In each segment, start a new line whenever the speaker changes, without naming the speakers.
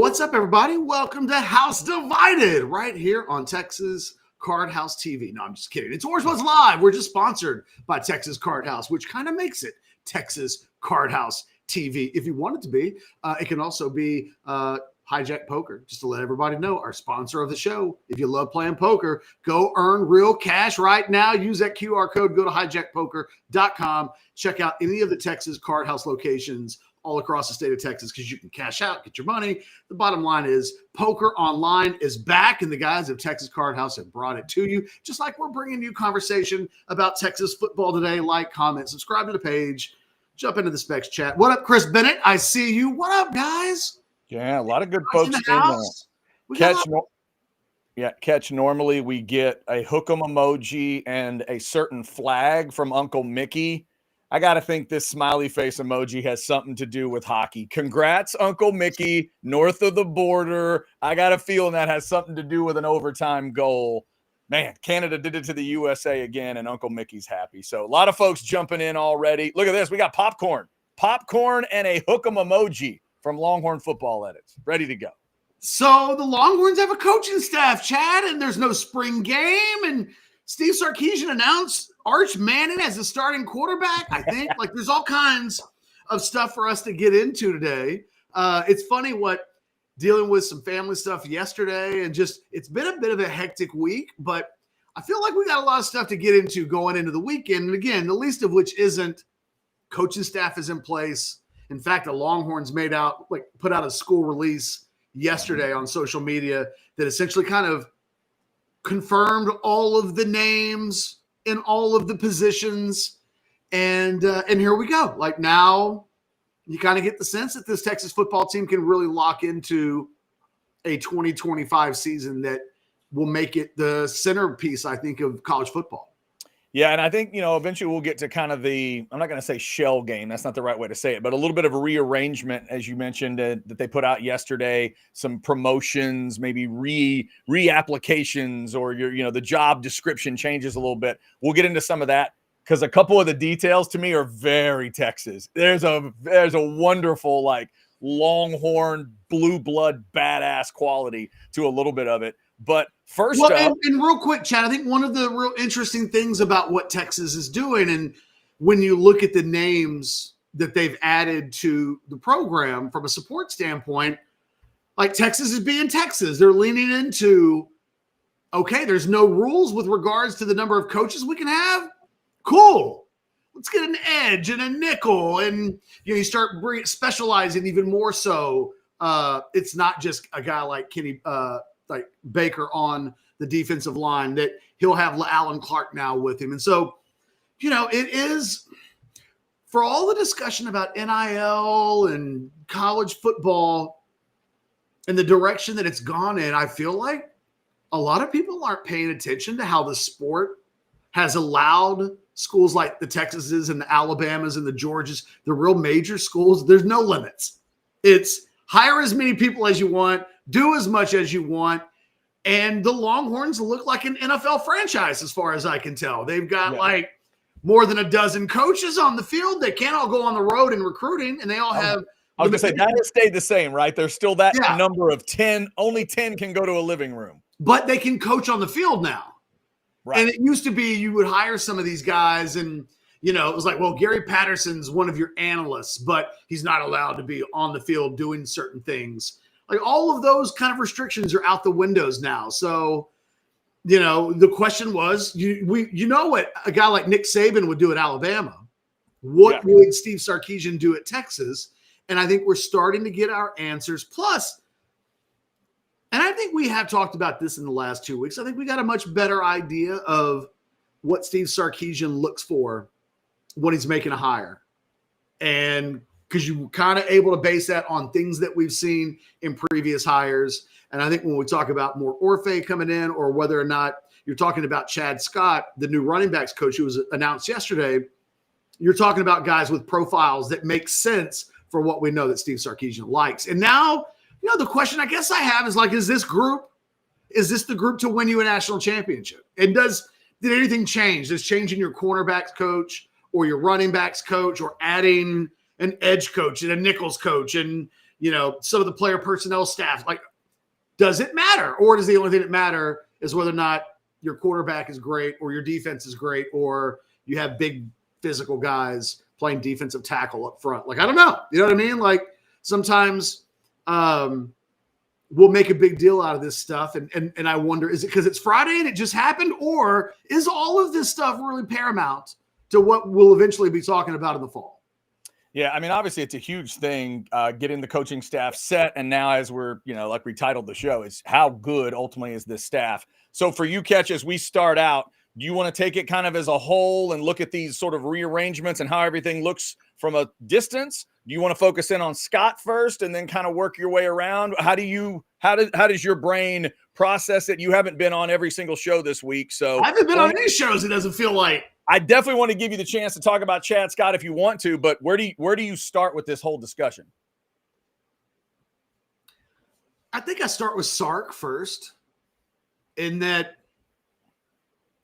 What's up, everybody? Welcome to House Divided right here on Texas Card House TV. No, I'm just kidding. It's Orange Buzz Live. We're just sponsored by Texas Card House, which kind of makes it Texas Card House TV. If you want it to be, it can also be Hijack Poker, just to let everybody know, our sponsor of the show. If you love playing poker, go earn real cash right now. Use that QR code. Go to hijackpoker.com. Check out any of the Texas Card House locations all across the state of Texas because you can cash out, get your money. The bottom line is poker online is back, and the guys of Texas Card House have brought it to you, just like we're bringing you conversation about Texas football today. Like, comment, subscribe to the page, jump into the Specs chat. What up, Chris Bennett? I see you. What up, guys?
Yeah, a lot of good folks in there. Catch, normally we get a hook'em emoji and a certain flag from Uncle Mickey. I got to think this smiley face emoji has something to do with hockey. Congrats, Uncle Mickey, north of the border. I got a feeling that has something to do with an overtime goal. Man, Canada did it to the USA again, and Uncle Mickey's happy. So a lot of folks jumping in already. Look at this. We got popcorn and a hook'em emoji from Longhorn Football Edits. Ready to go.
So the Longhorns have a coaching staff, Chad, and there's no spring game, and Steve Sarkeesian announced Arch Manning as the starting quarterback, I think. Like, there's all kinds of stuff for us to get into today. It's funny dealing with some family stuff yesterday, and just it's been a bit of a hectic week, but I feel like we got a lot of stuff to get into going into the weekend. And again, the least of which isn't coaching staff is in place. In fact, the Longhorns put out a school release yesterday on social media that essentially kind of confirmed all of the names in all of the positions, and here we go. Like, now you kind of get the sense that this Texas football team can really lock into a 2025 season that will make it the centerpiece, I think, of college football.
Yeah, and I think, eventually we'll get to kind of I'm not going to say shell game. That's not the right way to say it, but a little bit of a rearrangement, as you mentioned, that they put out yesterday, some promotions, maybe reapplications, or the job description changes a little bit. We'll get into some of that because a couple of the details to me are very Texas. There's a wonderful, Longhorn, blue blood, badass quality to a little bit of it. But first up,
and real quick, Chad, I think one of the real interesting things about what Texas is doing, and when you look at the names that they've added to the program from a support standpoint, like, Texas is being Texas. They're leaning into, okay, there's no rules with regards to the number of coaches we can have. Cool. Let's get an edge and a nickel, and you start specializing even more so. It's not just a guy like Kenny Baker on the defensive line, that he'll have Alan Clark now with him. And so, it is, for all the discussion about NIL and college football and the direction that it's gone in, I feel like a lot of people aren't paying attention to how the sport has allowed schools like the Texases and the Alabamas and the Georgias, the real major schools, there's no limits. It's hire as many people as you want, do as much as you want. And the Longhorns look like an NFL franchise as far as I can tell. They've got more than a dozen coaches on the field. They can't all go on the road in recruiting, and they all have –
I was going to say, that has stayed the same, right? There's still that number of 10. Only 10 can go to a living room.
But they can coach on the field now. Right. And it used to be you would hire some of these guys, and it was like, well, Gary Patterson's one of your analysts, but he's not allowed to be on the field doing certain things. Like, all of those kind of restrictions are out the windows now. So, the question was, what a guy like Nick Saban would do at Alabama. What would Steve Sarkeesian do at Texas? And I think we're starting to get our answers. Plus, and I think we have talked about this in the last 2 weeks, I think we got a much better idea of what Steve Sarkeesian looks for when he's making a hire. And because you're kind of able to base that on things that we've seen in previous hires. And I think when we talk about more Orfe coming in, or whether or not you're talking about Chad Scott, the new running backs coach who was announced yesterday, you're talking about guys with profiles that make sense for what we know that Steve Sarkeesian likes. And now, the question I guess I have is, is this the group to win you a national championship? And did anything change? Does changing your cornerbacks coach or your running backs coach, or adding an edge coach and a nickels coach and some of the player personnel staff. Like, does it matter? Or does the only thing that matter is whether or not your quarterback is great or your defense is great or you have big physical guys playing defensive tackle up front? Like, I don't know. You know what I mean? Like, sometimes we'll make a big deal out of this stuff. And I wonder, is it because it's Friday and it just happened? Or is all of this stuff really paramount to what we'll eventually be talking about in the fall?
Yeah, I mean, obviously it's a huge thing getting the coaching staff set. And now as we're, like we titled the show, is how good ultimately is this staff? So for you, Ketch, as we start out, do you want to take it kind of as a whole and look at these sort of rearrangements and how everything looks from a distance? Do you want to focus in on Scott first and then kind of work your way around? How does your brain process it? You haven't been on every single show this week. So
I haven't been on any shows, it doesn't feel like.
I definitely want to give you the chance to talk about Chad Scott if you want to, but where do you start with this whole discussion?
I think I start with Sark first, in that,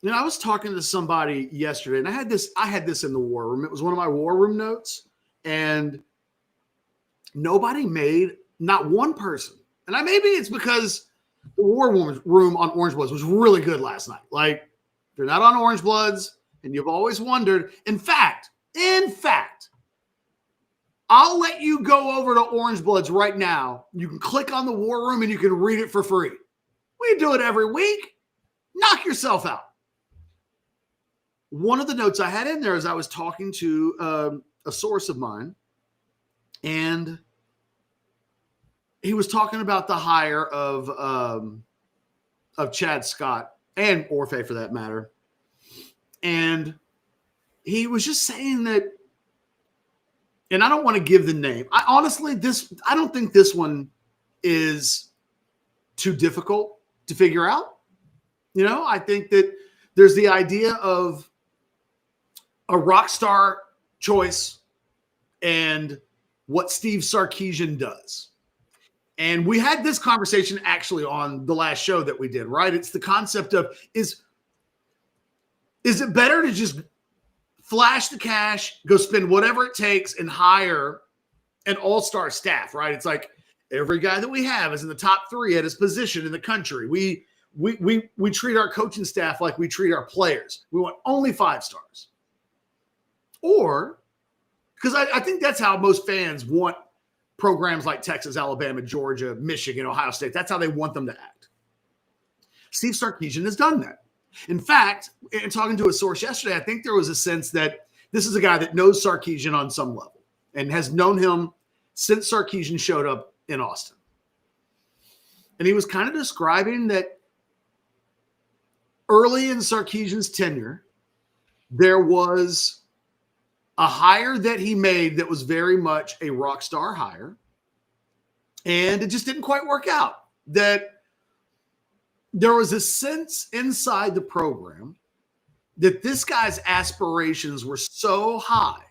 I was talking to somebody yesterday, and I had this in the war room. It was one of my war room notes, and not one person. And maybe it's because the war room on Orange Bloods was really good last night. Like, if you're not on Orange Bloods and you've always wondered, in fact, I'll let you go over to Orange Bloods right now. You can click on the war room and you can read it for free. We do it every week. Knock yourself out. One of the notes I had in there is I was talking to a source of mine, and he was talking about the hire of Chad Scott and Orfe for that matter. And he was just saying that, and I don't want to give the name. I don't think this one is too difficult to figure out. I think that there's the idea of a rock star choice and what Steve Sarkeesian does. And we had this conversation actually on the last show that we did, right? It's the concept of, is it better to just flash the cash, go spend whatever it takes and hire an all-star staff, right? It's like every guy that we have is in the top 3 at his position in the country. We treat our coaching staff like we treat our players. We want only 5 stars. Or, because I think that's how most fans want programs like Texas, Alabama, Georgia, Michigan, Ohio State. That's how they want them to act. Steve Sarkeesian has done that. In fact, in talking to a source yesterday, I think there was a sense that this is a guy that knows Sarkeesian on some level and has known him since Sarkeesian showed up in Austin. And he was kind of describing that early in Sarkeesian's tenure, there was a hire that he made that was very much a rock star hire, and it just didn't quite work out. That there was a sense inside the program that this guy's aspirations were so high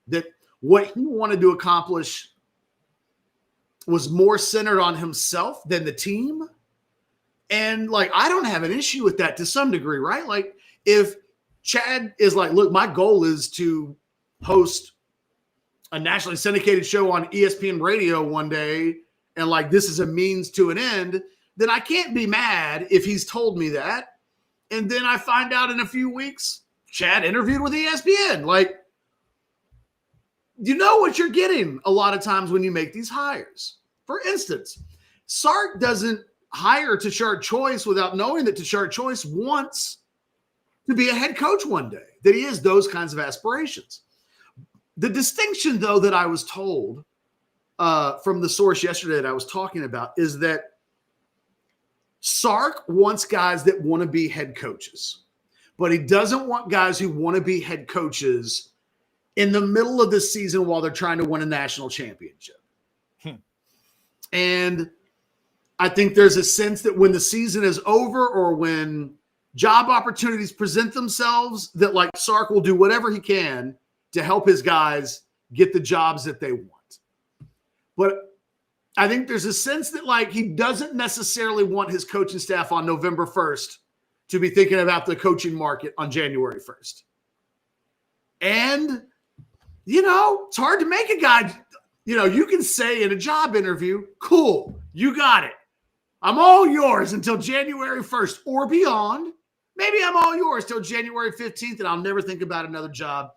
that what he wanted to accomplish was more centered on himself than the team. And like, I don't have an issue with that to some degree, right? Like, if Chad is like, look, my goal is to host a nationally syndicated show on ESPN radio one day, and like, this is a means to an end, then I can't be mad if he's told me that. And then I find out in a few weeks, Chad interviewed with ESPN. Like, you know what you're getting a lot of times when you make these hires. For instance, Sark doesn't hire Tashard Choice without knowing that Tashard Choice wants to be a head coach one day, that he has those kinds of aspirations. The distinction, though, that I was told from the source yesterday that I was talking about is that Sark wants guys that want to be head coaches, but he doesn't want guys who want to be head coaches in the middle of the season while they're trying to win a national championship. And I think there's a sense that when the season is over or when job opportunities present themselves, that like Sark will do whatever he can to help his guys get the jobs that they want. But I think there's a sense that like he doesn't necessarily want his coaching staff on November 1st to be thinking about the coaching market on January 1st. And, it's hard to make a guy, you can say in a job interview, cool, you got it. I'm all yours until January 1st or beyond. Maybe I'm all yours till January 15th, and I'll never think about another job.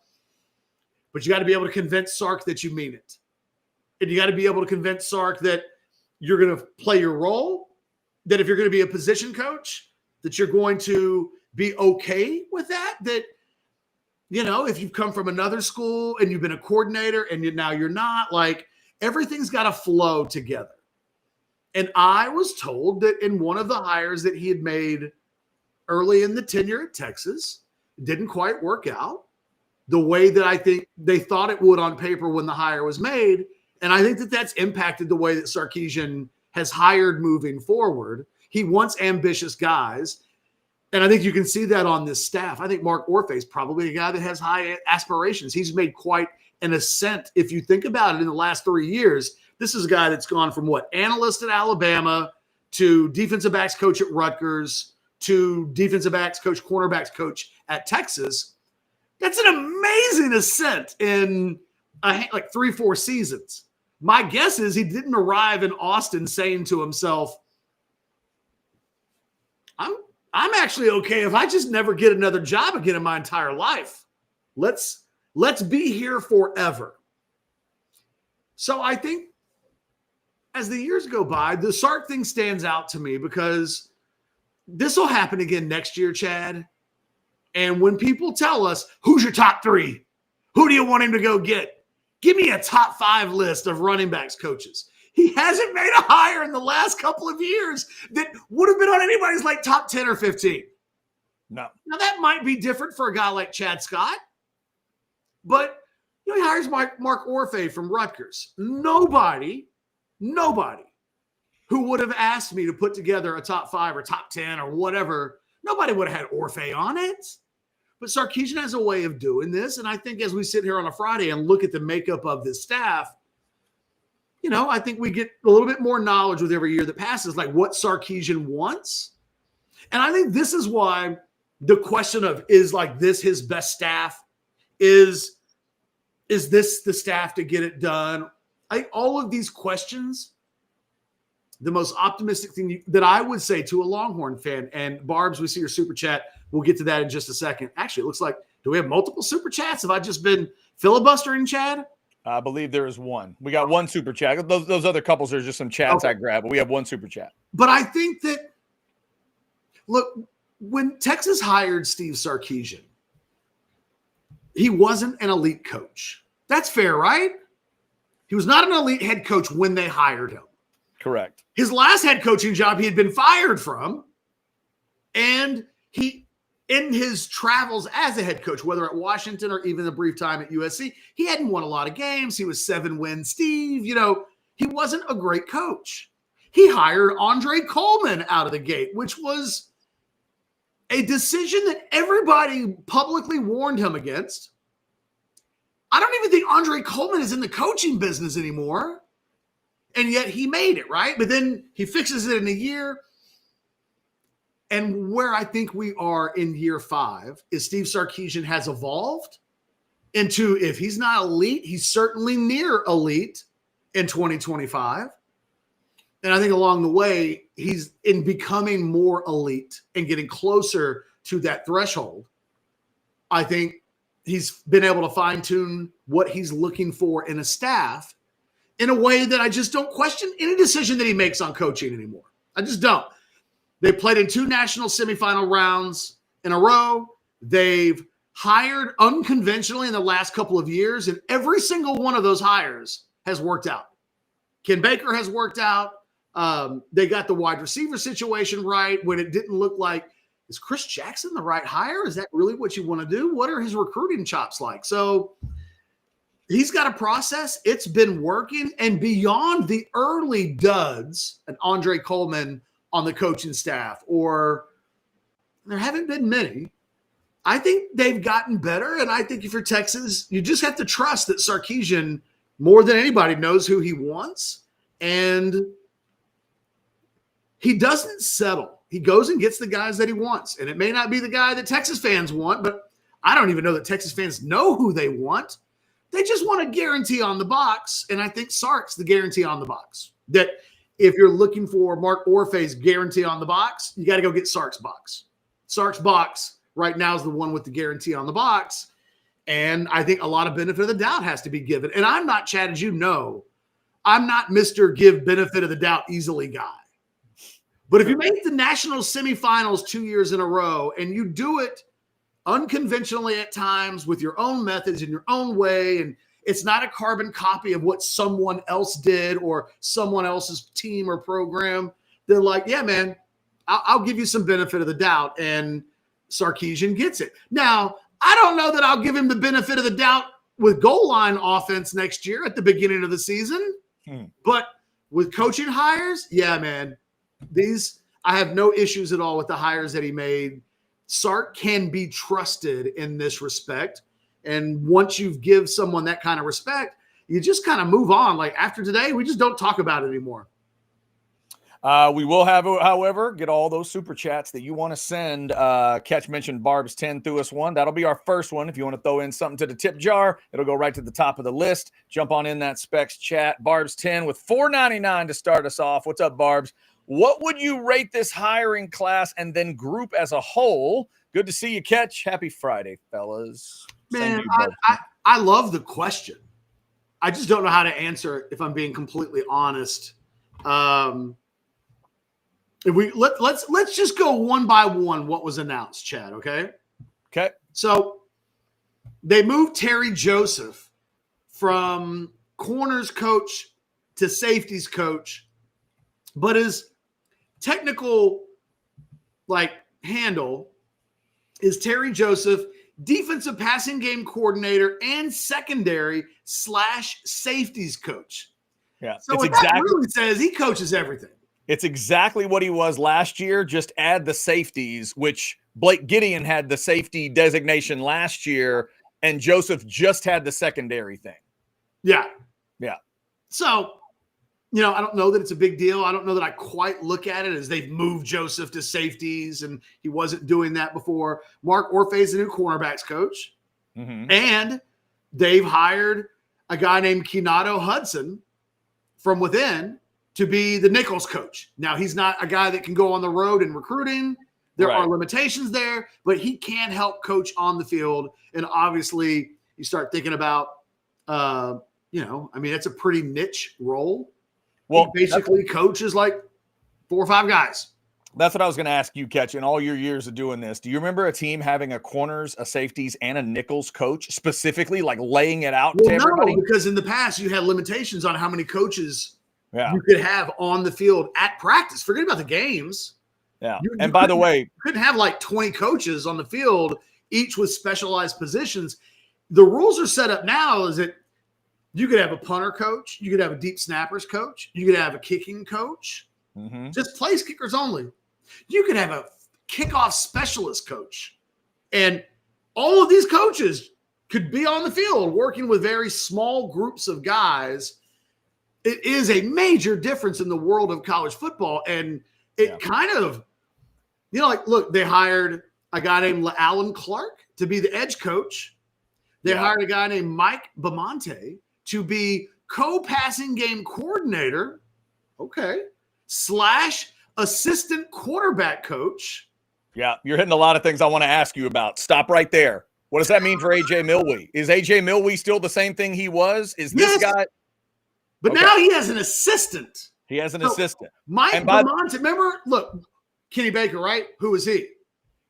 But you got to be able to convince Sark that you mean it. And you got to be able to convince Sark that you're going to play your role, that if you're going to be a position coach, that you're going to be okay with that, that, if you've come from another school and you've been a coordinator and now you're not, like, everything's got to flow together. And I was told that in one of the hires that he had made early in the tenure at Texas, it didn't quite work out the way that I think they thought it would on paper when the hire was made. And I think that that's impacted the way that Sarkeesian has hired moving forward. He wants ambitious guys. And I think you can see that on this staff. I think Mark Orfe is probably a guy that has high aspirations. He's made quite an ascent. If you think about it, in the last 3 years, this is a guy that's gone from analyst at Alabama to defensive backs coach at Rutgers to defensive backs coach, cornerbacks coach at Texas. That's an amazing ascent in 3-4 seasons. My guess is he didn't arrive in Austin saying to himself, I'm actually okay if I just never get another job again in my entire life. Let's be here forever. So I think as the years go by, the Sark thing stands out to me because this will happen again next year, Chad. And when people tell us, who's your top 3? Who do you want him to go get? Give me a top 5 list of running backs coaches. He hasn't made a hire in the last couple of years that would have been on anybody's top 10 or 15.
No.
Now, that might be different for a guy like Chad Scott. But he hires Mark Orfe from Rutgers. Nobody who would have asked me to put together a top 5 or top 10 or whatever, nobody would have had Orfe on it. But Sarkeesian has a way of doing this. And I think as we sit here on a Friday and look at the makeup of this staff, I think we get a little bit more knowledge with every year that passes, like what Sarkeesian wants. And I think this is why the question of, is this his best staff? Is this the staff to get it done? I think all of these questions, the most optimistic thing that I would say to a Longhorn fan, and Barbs, we see your super chat. We'll get to that in just a second. Actually, it looks like, do we have multiple super chats? Have I just been filibustering, Chad?
I believe there is one. We got one super chat. Those other couples are just some chats I grabbed, but we have one super chat.
But I think that, look, when Texas hired Steve Sarkeesian, he wasn't an elite coach. That's fair, right? He was not an elite head coach when they hired him.
Correct.
His last head coaching job he had been fired from, and he, in his travels as a head coach, whether at Washington or even the brief time at USC, he hadn't won a lot of games. He was 7-win Steve. He wasn't a great coach. He hired Andre Coleman out of the gate, which was a decision that everybody publicly warned him against. I don't even think Andre Coleman is in the coaching business anymore. And yet he made it, right? But then he fixes it in a year. And where I think we are in year 5 is Steve Sarkeesian has evolved into, if he's not elite, he's certainly near elite in 2025. And I think along the way, he's in becoming more elite and getting closer to that threshold. I think he's been able to fine-tune what he's looking for in a staff in a way that I just don't question any decision that he makes on coaching anymore. I just don't. They played in 2 national semifinal rounds in a row. They've hired unconventionally in the last couple of years, and every single one of those hires has worked out. Ken Baker has worked out. They got the wide receiver situation right when it didn't look like, is Chris Jackson the right hire? Is that really what you want to do? What are his recruiting chops like? So he's got a process. It's been working. And beyond the early duds, and Andre Coleman on the coaching staff, or there haven't been many, I think they've gotten better. And I think if you're Texas, you just have to trust that Sarkeesian, more than anybody, knows who he wants. And he doesn't settle. He goes and gets the guys that he wants. And it may not be the guy that Texas fans want, but I don't even know that Texas fans know who they want. They just want a guarantee on the box, and I think Sark's the guarantee on the box. That if you're looking for Mark Orphe's guarantee on the box, you got to go get Sark's box. Sark's box right now is the one with the guarantee on the box, and I think a lot of benefit of the doubt has to be given. And I'm not, Chad, as you know, I'm not Mr. Give benefit of the doubt easily guy. But if you make the national semifinals 2 years in a row and you do it unconventionally at times with your own methods in your own way, and it's not a carbon copy of what someone else did or someone else's team or program, they're like, yeah, man, I'll give you some benefit of the doubt. And Sarkeesian gets it. Now, I don't know that I'll give him the benefit of the doubt with goal line offense next year at the beginning of the season. But with coaching hires, yeah, man, I have no issues at all with the hires that he made. Sark can be trusted in this respect. And once you give someone that kind of respect, you just kind of move on. Like after today, we just don't talk about it anymore.
We will have, however, get all those super chats that you want to send. Catch mentioned Barb's 10 threw us one. That'll be our first one. If you want to throw in something to the tip jar, it'll go right to the top of the list. Jump on in that Specs chat. Barb's 10 with $4.99 to start us off. What's up, Barb's? What would you rate this hiring class and then group as a whole? Good to see you, Catch. Happy Friday, fellas.
Man, I love the question. I just don't know how to answer it, if I'm being completely honest. If we let's just go one by one what was announced, Chad, okay?
Okay.
So they moved Terry Joseph from corners coach to safeties coach, but his technical handle is Terry Joseph, defensive passing game coordinator and secondary / safeties coach.
Yeah.
So what that really says, he coaches everything.
It's exactly what he was last year. Just add the safeties, which Blake Gideon had the safety designation last year, and Joseph just had the secondary thing.
Yeah.
Yeah.
So, I don't know that it's a big deal. I don't know that I quite look at it as they've moved Joseph to safeties, and he wasn't doing that before. Mark Orphe is the new cornerbacks coach, and they've hired a guy named Kenato Hudson from within to be the Nichols coach. Now, he's not a guy that can go on the road in recruiting. There are limitations there, but he can help coach on the field. And obviously, you start thinking about, it's a pretty niche role. Well, he basically coaches like 4 or 5 guys.
That's what I was going to ask you, Catch. In all your years of doing this, do you remember a team having a corners, a safeties, and a Nichols coach specifically, like laying it out to everybody?
No, because in the past, you had limitations on how many coaches you could have on the field at practice. Forget about the games.
Yeah. And by the way,
you couldn't have like 20 coaches on the field, each with specialized positions. The rules are set up now is that you could have a punter coach, you could have a deep snappers coach, you could have a kicking coach, just place kickers only. You could have a kickoff specialist coach. And all of these coaches could be on the field working with very small groups of guys. It is a major difference in the world of college football. And it kind of, look, they hired a guy named Alan Clark to be the edge coach. They hired a guy named Mike Bamonte to be co-passing game coordinator, / assistant quarterback coach.
Yeah, you're hitting a lot of things I want to ask you about. Stop right there. What does that mean for A.J. Milwee? Is A.J. Milwee still the same thing he was? Is this guy?
But now he has an assistant.
He has an assistant.
Mike Bamonte, remember, look, Kenny Baker, right? Who was he?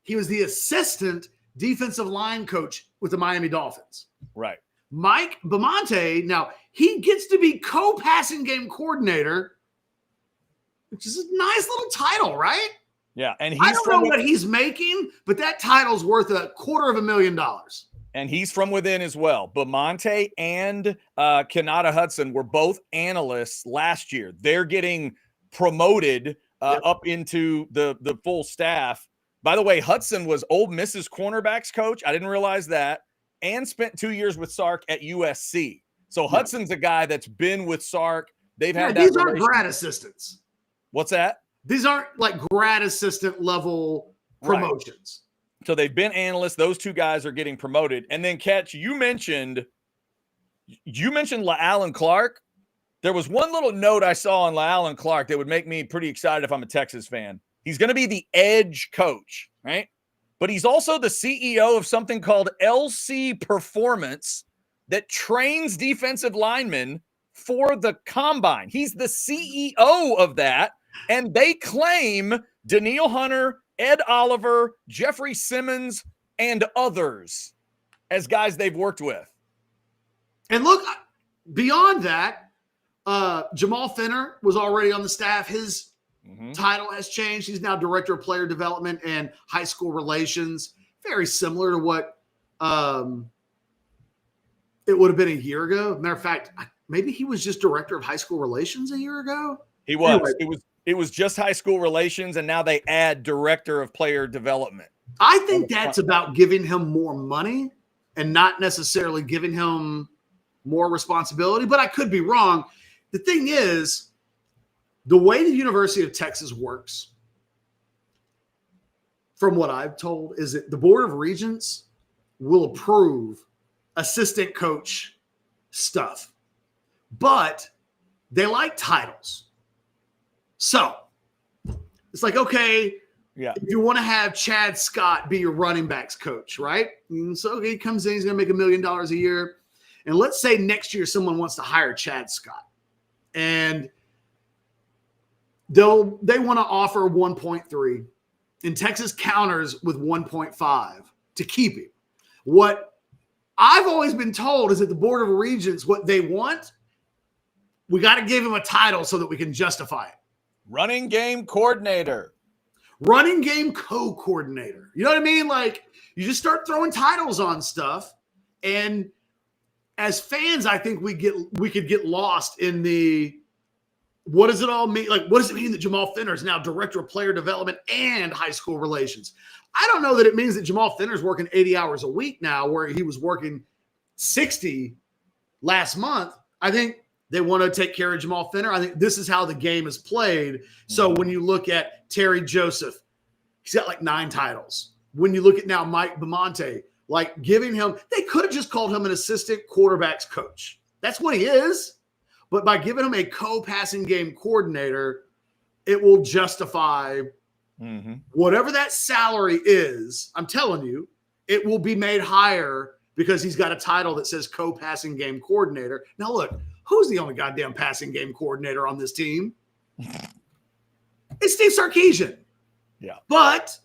He was the assistant defensive line coach with the Miami Dolphins.
Right.
Mike Bamonte, now he gets to be co-passing game coordinator, which is a nice little title, right?
Yeah. And
I don't know what he's making, but that title's worth $250,000.
And he's from within as well. Bamonte and Kenato Hudson were both analysts last year. They're getting promoted up into the full staff. By the way, Hudson was Ole Miss's cornerbacks coach. I didn't realize that. And spent 2 years with Sark at USC. So Hudson's a guy that's been with Sark. They've had that.
These aren't grad assistants.
What's that?
These aren't like grad assistant level promotions.
So they've been analysts. Those two guys are getting promoted. And then, Catch, you mentioned You mentioned LaAllen Clark. There was one little note I saw on LaAllen Clark that would make me pretty excited if I'm a Texas fan. He's going to be the edge coach, right? But he's also the CEO of something called LC Performance that trains defensive linemen for the combine. He's the CEO of that. And they claim Danielle Hunter, Ed Oliver, Jeffrey Simmons, and others as guys they've worked with.
And look, beyond that, Jamal Finner was already on the staff. His title has changed. He's now director of player development and high school relations. Very similar to what it would have been a year ago. Matter of fact, maybe he was just director of high school relations a year ago.
He was. Anyway. It was just high school relations, and now they add director of player development.
I think that's about giving him more money and not necessarily giving him more responsibility, but I could be wrong. The thing is, the way the University of Texas works, from what I've told, is that the Board of Regents will approve assistant coach stuff, but they like titles. So it's like, okay, if you want to have Chad Scott be your running backs coach, right? And so he comes in, he's going to make $1 million a year. And let's say next year someone wants to hire Chad Scott, and they want to offer 1.3, and Texas counters with 1.5 to keep him. What I've always been told is that the Board of Regents, what they want, we got to give him a title so that we can justify it.
Running game coordinator.
Running game co-coordinator. You know what I mean? Like, you just start throwing titles on stuff, and as fans, I think we could get lost in the what does it all mean? Like, what does it mean that Jamal Finner is now director of player development and high school relations? I don't know that it means that Jamal Finner is working 80 hours a week now, where he was working 60 last month. I think they want to take care of Jamal Finner. I think this is how the game is played. So when you look at Terry Joseph, he's got like 9 titles. When you look at now Mike Bamonte, like giving him, they could have just called him an assistant quarterbacks coach. That's what he is. But by giving him a co-passing game coordinator, it will justify whatever that salary is. I'm telling you, it will be made higher because he's got a title that says co-passing game coordinator. Now, look, who's the only goddamn passing game coordinator on this team? It's Steve Sarkeesian.
Yeah.
But,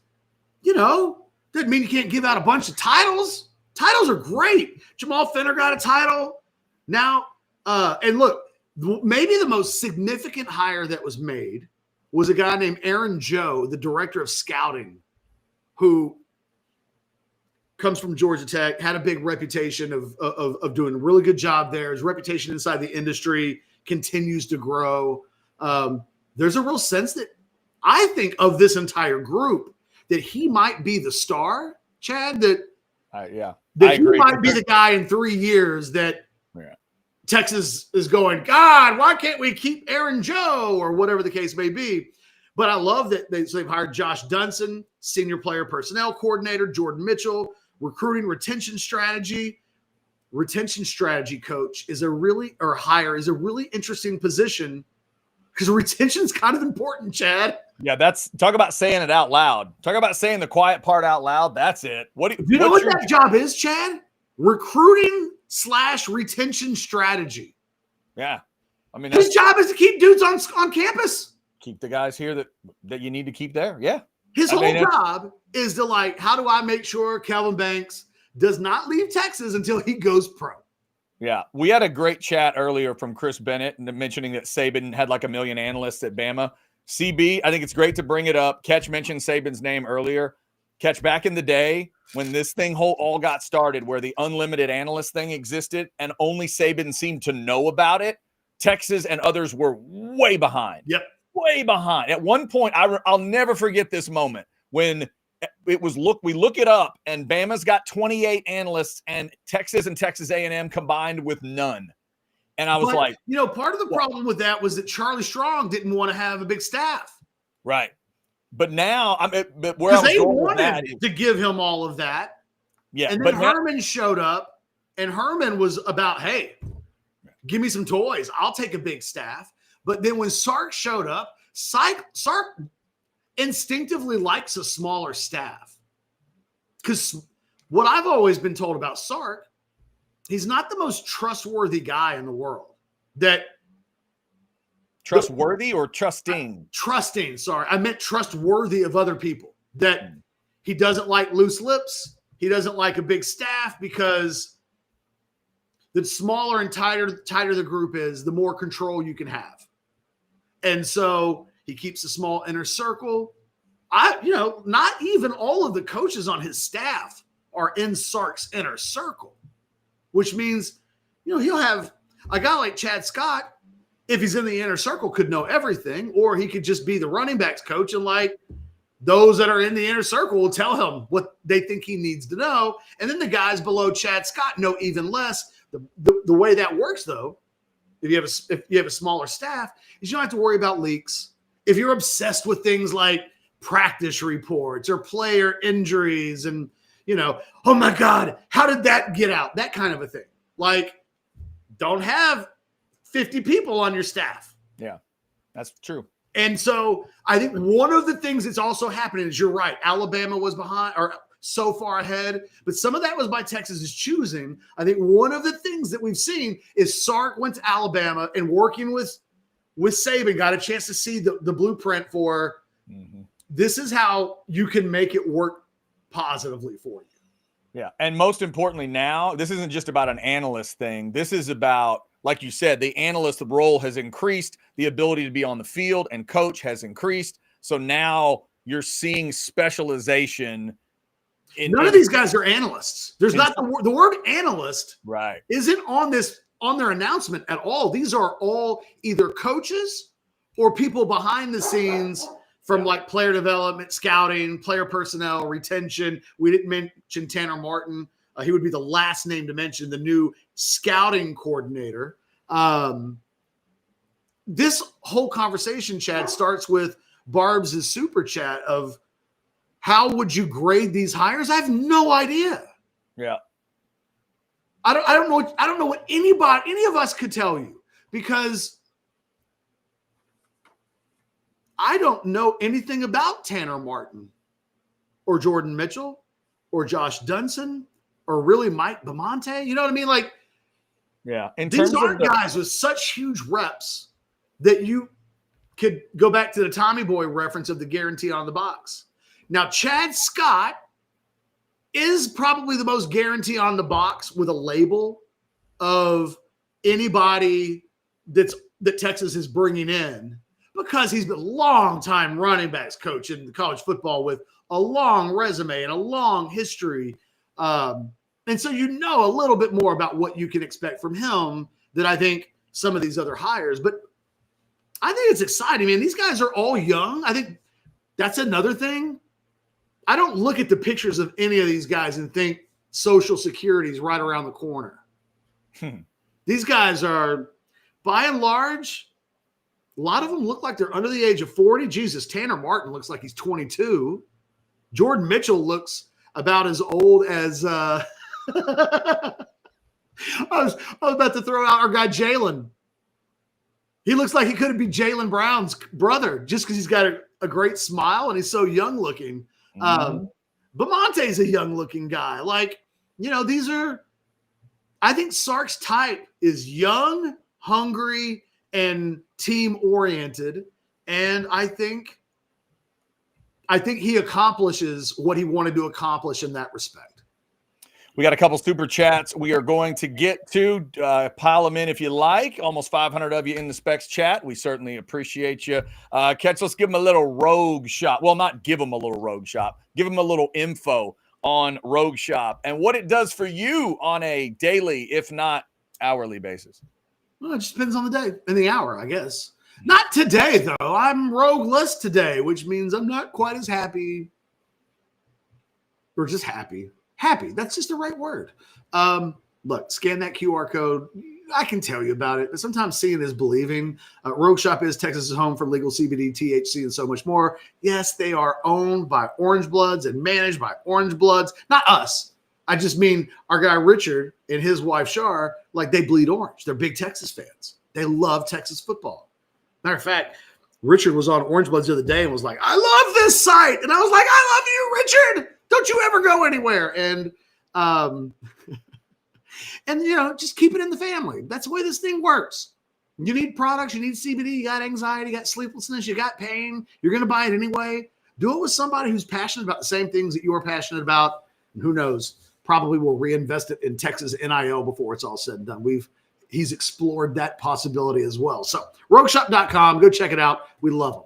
doesn't mean you can't give out a bunch of titles. Titles are great. Jamal Finner got a title. Now, and look, maybe the most significant hire that was made was a guy named Aaron Joe, the director of scouting, who comes from Georgia Tech, had a big reputation of doing a really good job there. His reputation inside the industry continues to grow. There's a real sense that I think of this entire group that he might be the star, Chad, that he might be the guy in 3 years that Texas is going, God, why can't we keep Aaron Joe or whatever the case may be? But I love that they've hired Josh Dunson, senior player personnel coordinator, Jordan Mitchell, recruiting retention strategy. Retention strategy coach is a really interesting position because retention is kind of important, Chad.
Yeah, talk about saying it out loud. Talk about saying the quiet part out loud. That's it.
You know what that job is, Chad? Recruiting/retention strategy.
Yeah. I mean,
his job is to keep dudes on campus.
Keep the guys here that you need to keep there. Yeah.
His whole job is to how do I make sure Kelvin Banks does not leave Texas until he goes pro?
Yeah. We had a great chat earlier from Chris Bennett mentioning that Saban had like 1 million analysts at Bama. CB, I think it's great to bring it up. Catch mentioned Saban's name earlier. Catch, back in the day when this thing all got started, where the unlimited analyst thing existed and only Saban seemed to know about it, Texas and others were way behind.
Yep.
Way behind. At one point, I'll never forget this moment when it was we look it up and Bama's got 28 analysts and Texas A&M combined with none. And I was like,
part of the problem with that was that Charlie Strong didn't want to have a big staff.
Right. But now
because they wanted to give him all of that.
Yeah.
And then Herman showed up And Herman was about, hey, give me some toys. I'll take a big staff. But then when Sark showed up, Sark instinctively likes a smaller staff. Because what I've always been told about Sark, he's not the most trustworthy guy in the world.
Trustworthy or trusting?
Trusting, sorry. I meant trustworthy of other people. That he doesn't like loose lips. He doesn't like a big staff because the smaller and tighter the group is, the more control you can have. And so he keeps a small inner circle. Not even all of the coaches on his staff are in Sark's inner circle, which means, he'll have a guy like Chad Scott, if he's in the inner circle, could know everything, or he could just be the running backs coach, and like those that are in the inner circle will tell him what they think he needs to know. And then the guys below Chad Scott know even less. The way that works, though, if you have a smaller staff, is you don't have to worry about leaks. If you're obsessed with things like practice reports or player injuries and, oh my God, how did that get out? That kind of a thing. Like, don't have 50 people on your staff.
Yeah, that's true.
And so I think one of the things that's also happening is, you're right, Alabama was behind or so far ahead, but some of that was by Texas's choosing. I think one of the things that we've seen is Sark went to Alabama and working with Saban got a chance to see the blueprint for this is how you can make it work positively for you.
Yeah. And most importantly now, this isn't just about an analyst thing. This is about, like you said, the analyst role has increased. The ability to be on the field and coach has increased. So now you're seeing specialization.
None of these guys are analysts. There's not the word analyst
right.
Isn't on their announcement at all. These are all either coaches or people behind the scenes from like player development, scouting, player personnel, retention. We didn't mention Tanner Martin. He would be the last name to mention, the new scouting coordinator. This whole conversation, Chad, starts with Barb's super chat of, how would you grade these hires? I have no idea.
Yeah.
I don't know what any of us could tell you, because I don't know anything about Tanner Martin or Jordan Mitchell or Josh Dunson or really Mike Bamonte. You know what I mean? Like,
yeah.
These aren't guys with such huge reps that you could go back to the Tommy Boy reference of the guarantee on the box. Now, Chad Scott is probably the most guarantee on the box with a label of anybody that Texas is bringing in, because he's been a long-time running backs coach in college football with a long resume and a long history. And so a little bit more about what you can expect from him than I think some of these other hires. But I think it's exciting, man. These guys are all young. I think that's another thing. I don't look at the pictures of any of these guys and think Social Security is right around the corner. These guys are, by and large, a lot of them look like they're under the age of 40. Jesus, Tanner Martin looks like he's 22. Jordan Mitchell looks about as old as I was about to throw out our guy Jalen. He looks like he could be Jalen Brown's brother just because he's got a great smile and he's so young looking. Bamonte's a young looking guy. Like, I think Sark's type is young, hungry, and team oriented. And I think he accomplishes what he wanted to accomplish in that respect.
We got a couple super chats we are going to get to. Pile them in if you like. Almost 500 of you in the Specs chat. We certainly appreciate you. Catch, let's give them a little Rogue Shop. Well, not give them a little Rogue Shop. Give them a little info on Rogue Shop and what it does for you on a daily, if not hourly basis.
Well, it just depends on the day and the hour, I guess. Not today, though. I'm rogueless today, which means I'm not quite as happy. Or just happy. Happy. That's just the right word. Look, scan that QR code. I can tell you about it, but sometimes seeing is believing. Rogue Shop is Texas's home for legal CBD, THC, and so much more. Yes, they are owned by Orange Bloods and managed by Orange Bloods. Not us. I just mean our guy Richard and his wife Shar, like they bleed orange. They're big Texas fans. They love Texas football. Matter of fact, Richard was on Orange Bloods the other day and was like, I love this site. And I was like, I love you, Richard. Don't you ever go anywhere. And just keep it in the family. That's the way this thing works. You need products, you need CBD, you got anxiety, you got sleeplessness, you got pain. You're going to buy it anyway. Do it with somebody who's passionate about the same things that you're passionate about. And who knows, probably will reinvest it in Texas NIL before it's all said and done. He's explored that possibility as well. So rogueshop.com, go check it out. We love them.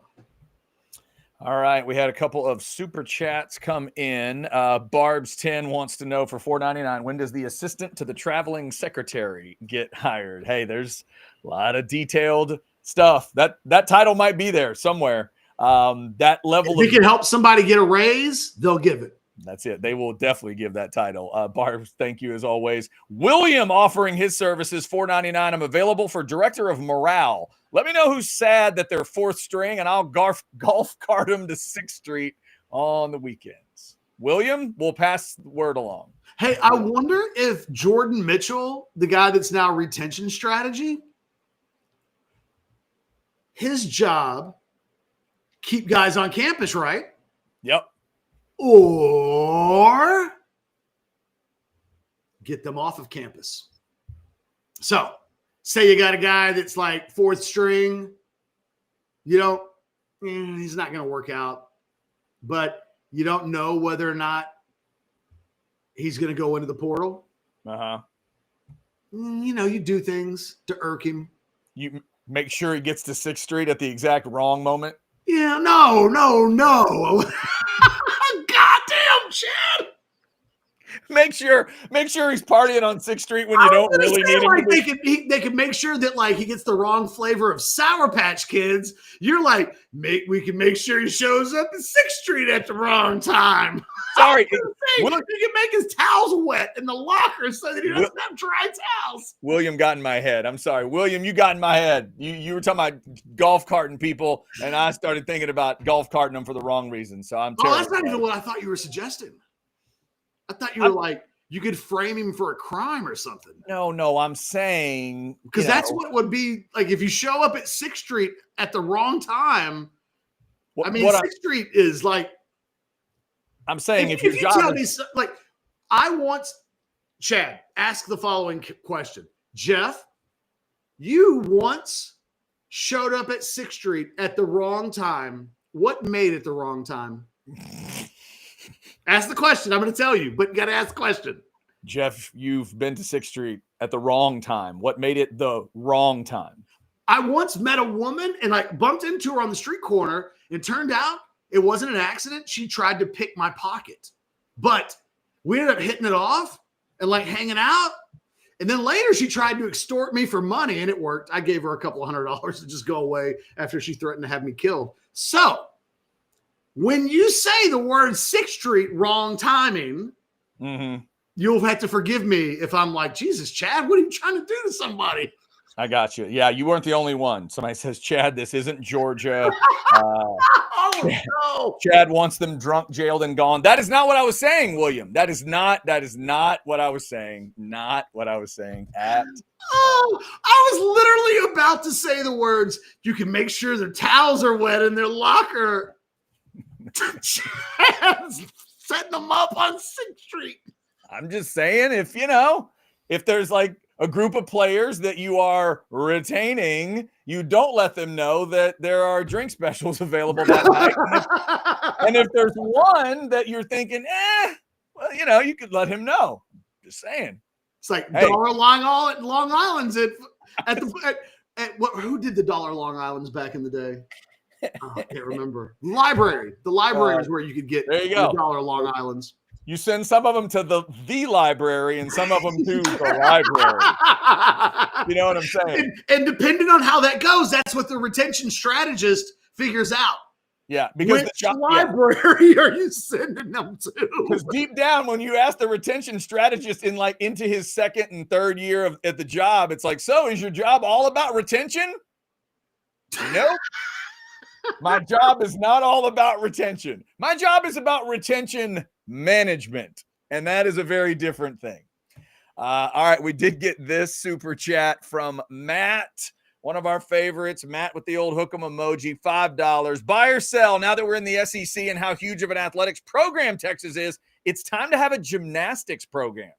All right, we had a couple of super chats come in. Barbs10 wants to know for $4.99, when does the assistant to the traveling secretary get hired? Hey, there's a lot of detailed stuff. That title might be there somewhere. That level
if you can help somebody get a raise, they'll give it.
That's it. They will definitely give that title. Barbs, thank you as always. William offering his services, $4.99. I'm available for director of morale. Let me know who's sad that they're fourth string, and I'll golf cart them to 6th Street on the weekends. William, we'll pass the word along.
Hey, I wonder if Jordan Mitchell, the guy that's now retention strategy, his job, keep guys on campus, right?
Yep.
Or get them off of campus. So say you got a guy that's like 4th string, he's not going to work out, but you don't know whether or not he's going to go into the portal.
Uh-huh.
You do things to irk him.
You make sure he gets to 6th Street at the exact wrong moment.
Yeah, no. Goddamn, Chad.
Make sure he's partying on 6th Street when you don't really need him.
Like they can make sure that like he gets the wrong flavor of Sour Patch Kids. You're like, we can make sure he shows up at 6th Street at the wrong time.
Sorry,
he can make his towels wet in the locker so that he doesn't have dry towels.
William got in my head. I'm sorry, William, you got in my head. You were talking about golf carting people, and I started thinking about golf carting them for the wrong reason. So I'm terrible.
That's not even what I thought you were suggesting. I thought you were like, you could frame him for a crime or something.
No, I'm saying.
Because that's what would be like if you show up at 6th Street at the wrong time. 6th Street is like.
I'm saying
if you tell me, like, I once, Chad, ask the following question. Jeff, you once showed up at 6th Street at the wrong time. What made it the wrong time? Ask the question. I'm going to tell you, but you got to ask the question.
Jeff, you've been to 6th Street at the wrong time. What made it the wrong time?
I once met a woman and I bumped into her on the street corner. It turned out it wasn't an accident. She tried to pick my pocket, but we ended up hitting it off and like hanging out. And then later she tried to extort me for money and it worked. I gave her a couple $100 to just go away after she threatened to have me killed. So when you say the word 6th Street, wrong timing, you'll have to forgive me if I'm like, Jesus, Chad, what are you trying to do to somebody?
I got you. Yeah, you weren't the only one. Somebody says, Chad, this isn't Georgia.
No.
Chad wants them drunk, jailed, and gone. That is not what I was saying, William. That is not what I was saying. Not what I was saying at.
Oh, I was literally about to say the words, you can make sure their towels are wet in their locker. Chad's setting them up on 6th Street.
I'm just saying, if there's like a group of players that you are retaining, you don't let them know that there are drink specials available that night. And if there's one that you're thinking, you could let him know. Just saying.
It's like dollar Long Island's who did the dollar Long Island's back in the day? Oh, I can't remember. The library is where you could get dollar Long Island's.
You send some of them to the library and some of them to the library. You know what I'm saying?
And depending on how that goes, that's what the retention strategist figures out.
Yeah, because
which library are you sending them to?
Because deep down, when you ask the retention strategist into his 2nd and 3rd year at the job, it's like, so is your job all about retention? Nope. My job is not all about retention. My job is about retention management. And that is a very different thing. All right, we did get this super chat from Matt, one of our favorites. Matt with the old hook 'em emoji, $5. Buy or sell, now that we're in the SEC and how huge of an athletics program Texas is, it's time to have a gymnastics program.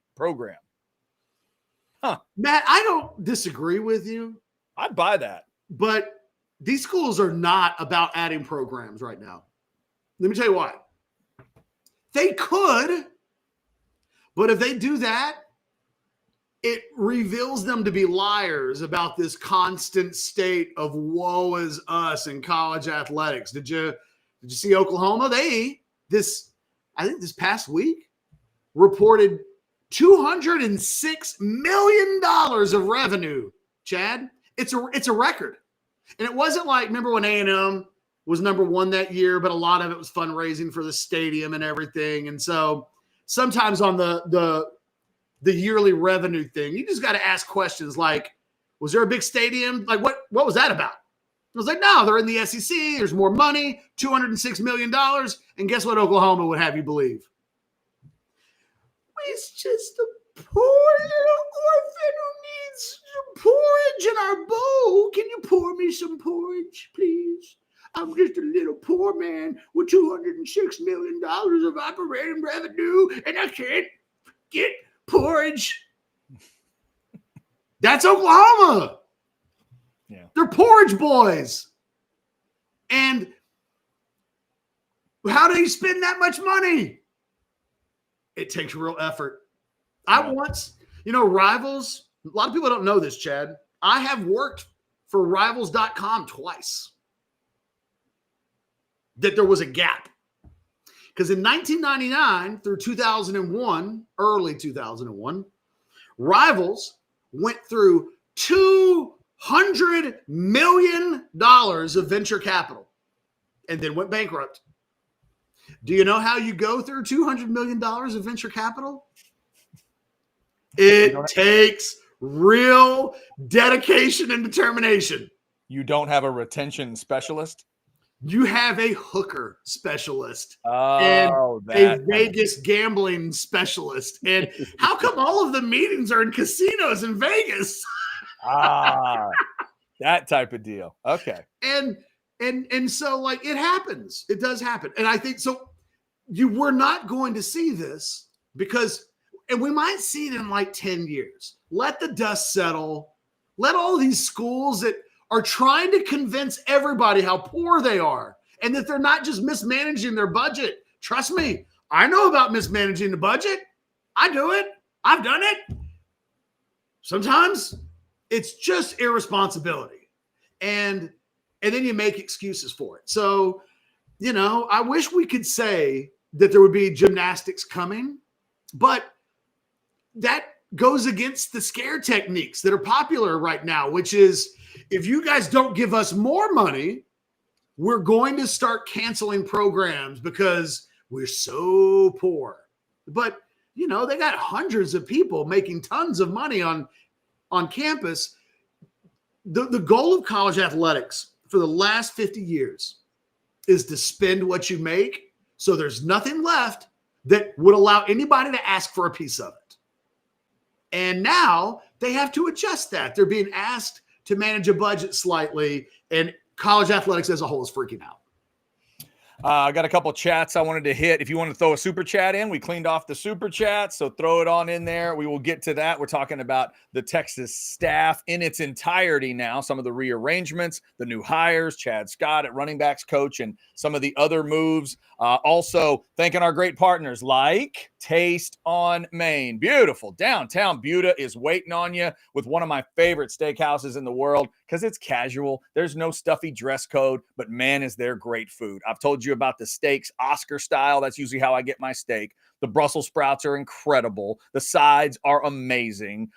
Huh.
Matt, I don't disagree with you.
I'd buy that.
But these schools are not about adding programs right now. Let me tell you why. They could, but if they do that, it reveals them to be liars about this constant state of woe is us in college athletics. Did you see Oklahoma? I think this past week, reported $206 million of revenue, Chad. It's a record. And it wasn't like, remember when A&M was number one that year, but a lot of it was fundraising for the stadium and everything. And so sometimes on the yearly revenue thing, you just got to ask questions like, was there a big stadium? Like what was that about? I was like, no, they're in the SEC. There's more money, $206 million. And guess what Oklahoma would have you believe? It's just a poor little orphan who needs some porridge in our bowl. Can you pour me some porridge, please? I'm just a little poor man with $206 million of operating revenue, and I can't get porridge. That's Oklahoma.
Yeah.
They're porridge boys. And how do you spend that much money? It takes real effort. Rivals, a lot of people don't know this, Chad. I have worked for rivals.com twice. That there was a gap. Because in 1999 through 2001, early 2001, Rivals went through $200 million of venture capital and then went bankrupt. Do you know how you go through $200 million of venture capital? It takes real dedication and determination.
You don't have a retention specialist?
You have a hooker specialist
and
a Vegas gambling specialist. And how come all of the meetings are in casinos in Vegas?
That type of deal. Okay.
And so like it happens. It does happen. And I think so we're not going to see this and we might see it in like 10 years. Let the dust settle. Let all these schools that are trying to convince everybody how poor they are and that they're not just mismanaging their budget. Trust me, I know about mismanaging the budget. I do it. I've done it. Sometimes it's just irresponsibility. And then you make excuses for it. So, I wish we could say that there would be gymnastics coming, but that goes against the scare techniques that are popular right now, which is if you guys don't give us more money, we're going to start canceling programs because we're so poor. But, they got hundreds of people making tons of money on campus. The goal of college athletics for the last 50 years is to spend what you make so there's nothing left that would allow anybody to ask for a piece of it. And now they have to adjust that. They're being asked to manage a budget slightly, and college athletics as a whole is freaking out.
I got a couple chats I wanted to hit. If you want to throw a super chat in, we cleaned off the super chat, so throw it on in there. We will get to that. We're talking about the Texas staff in its entirety now, some of the rearrangements, the new hires, Chad Scott at running backs coach, and some of the other moves. Also, thanking our great partners like Taste on Main. Beautiful. Downtown Buda is waiting on you with one of my favorite steakhouses in the world because it's casual. There's no stuffy dress code, but man, is there great food. I've told you about the steaks, Oscar style. That's usually how I get my steak. The Brussels sprouts are incredible. The sides are amazing.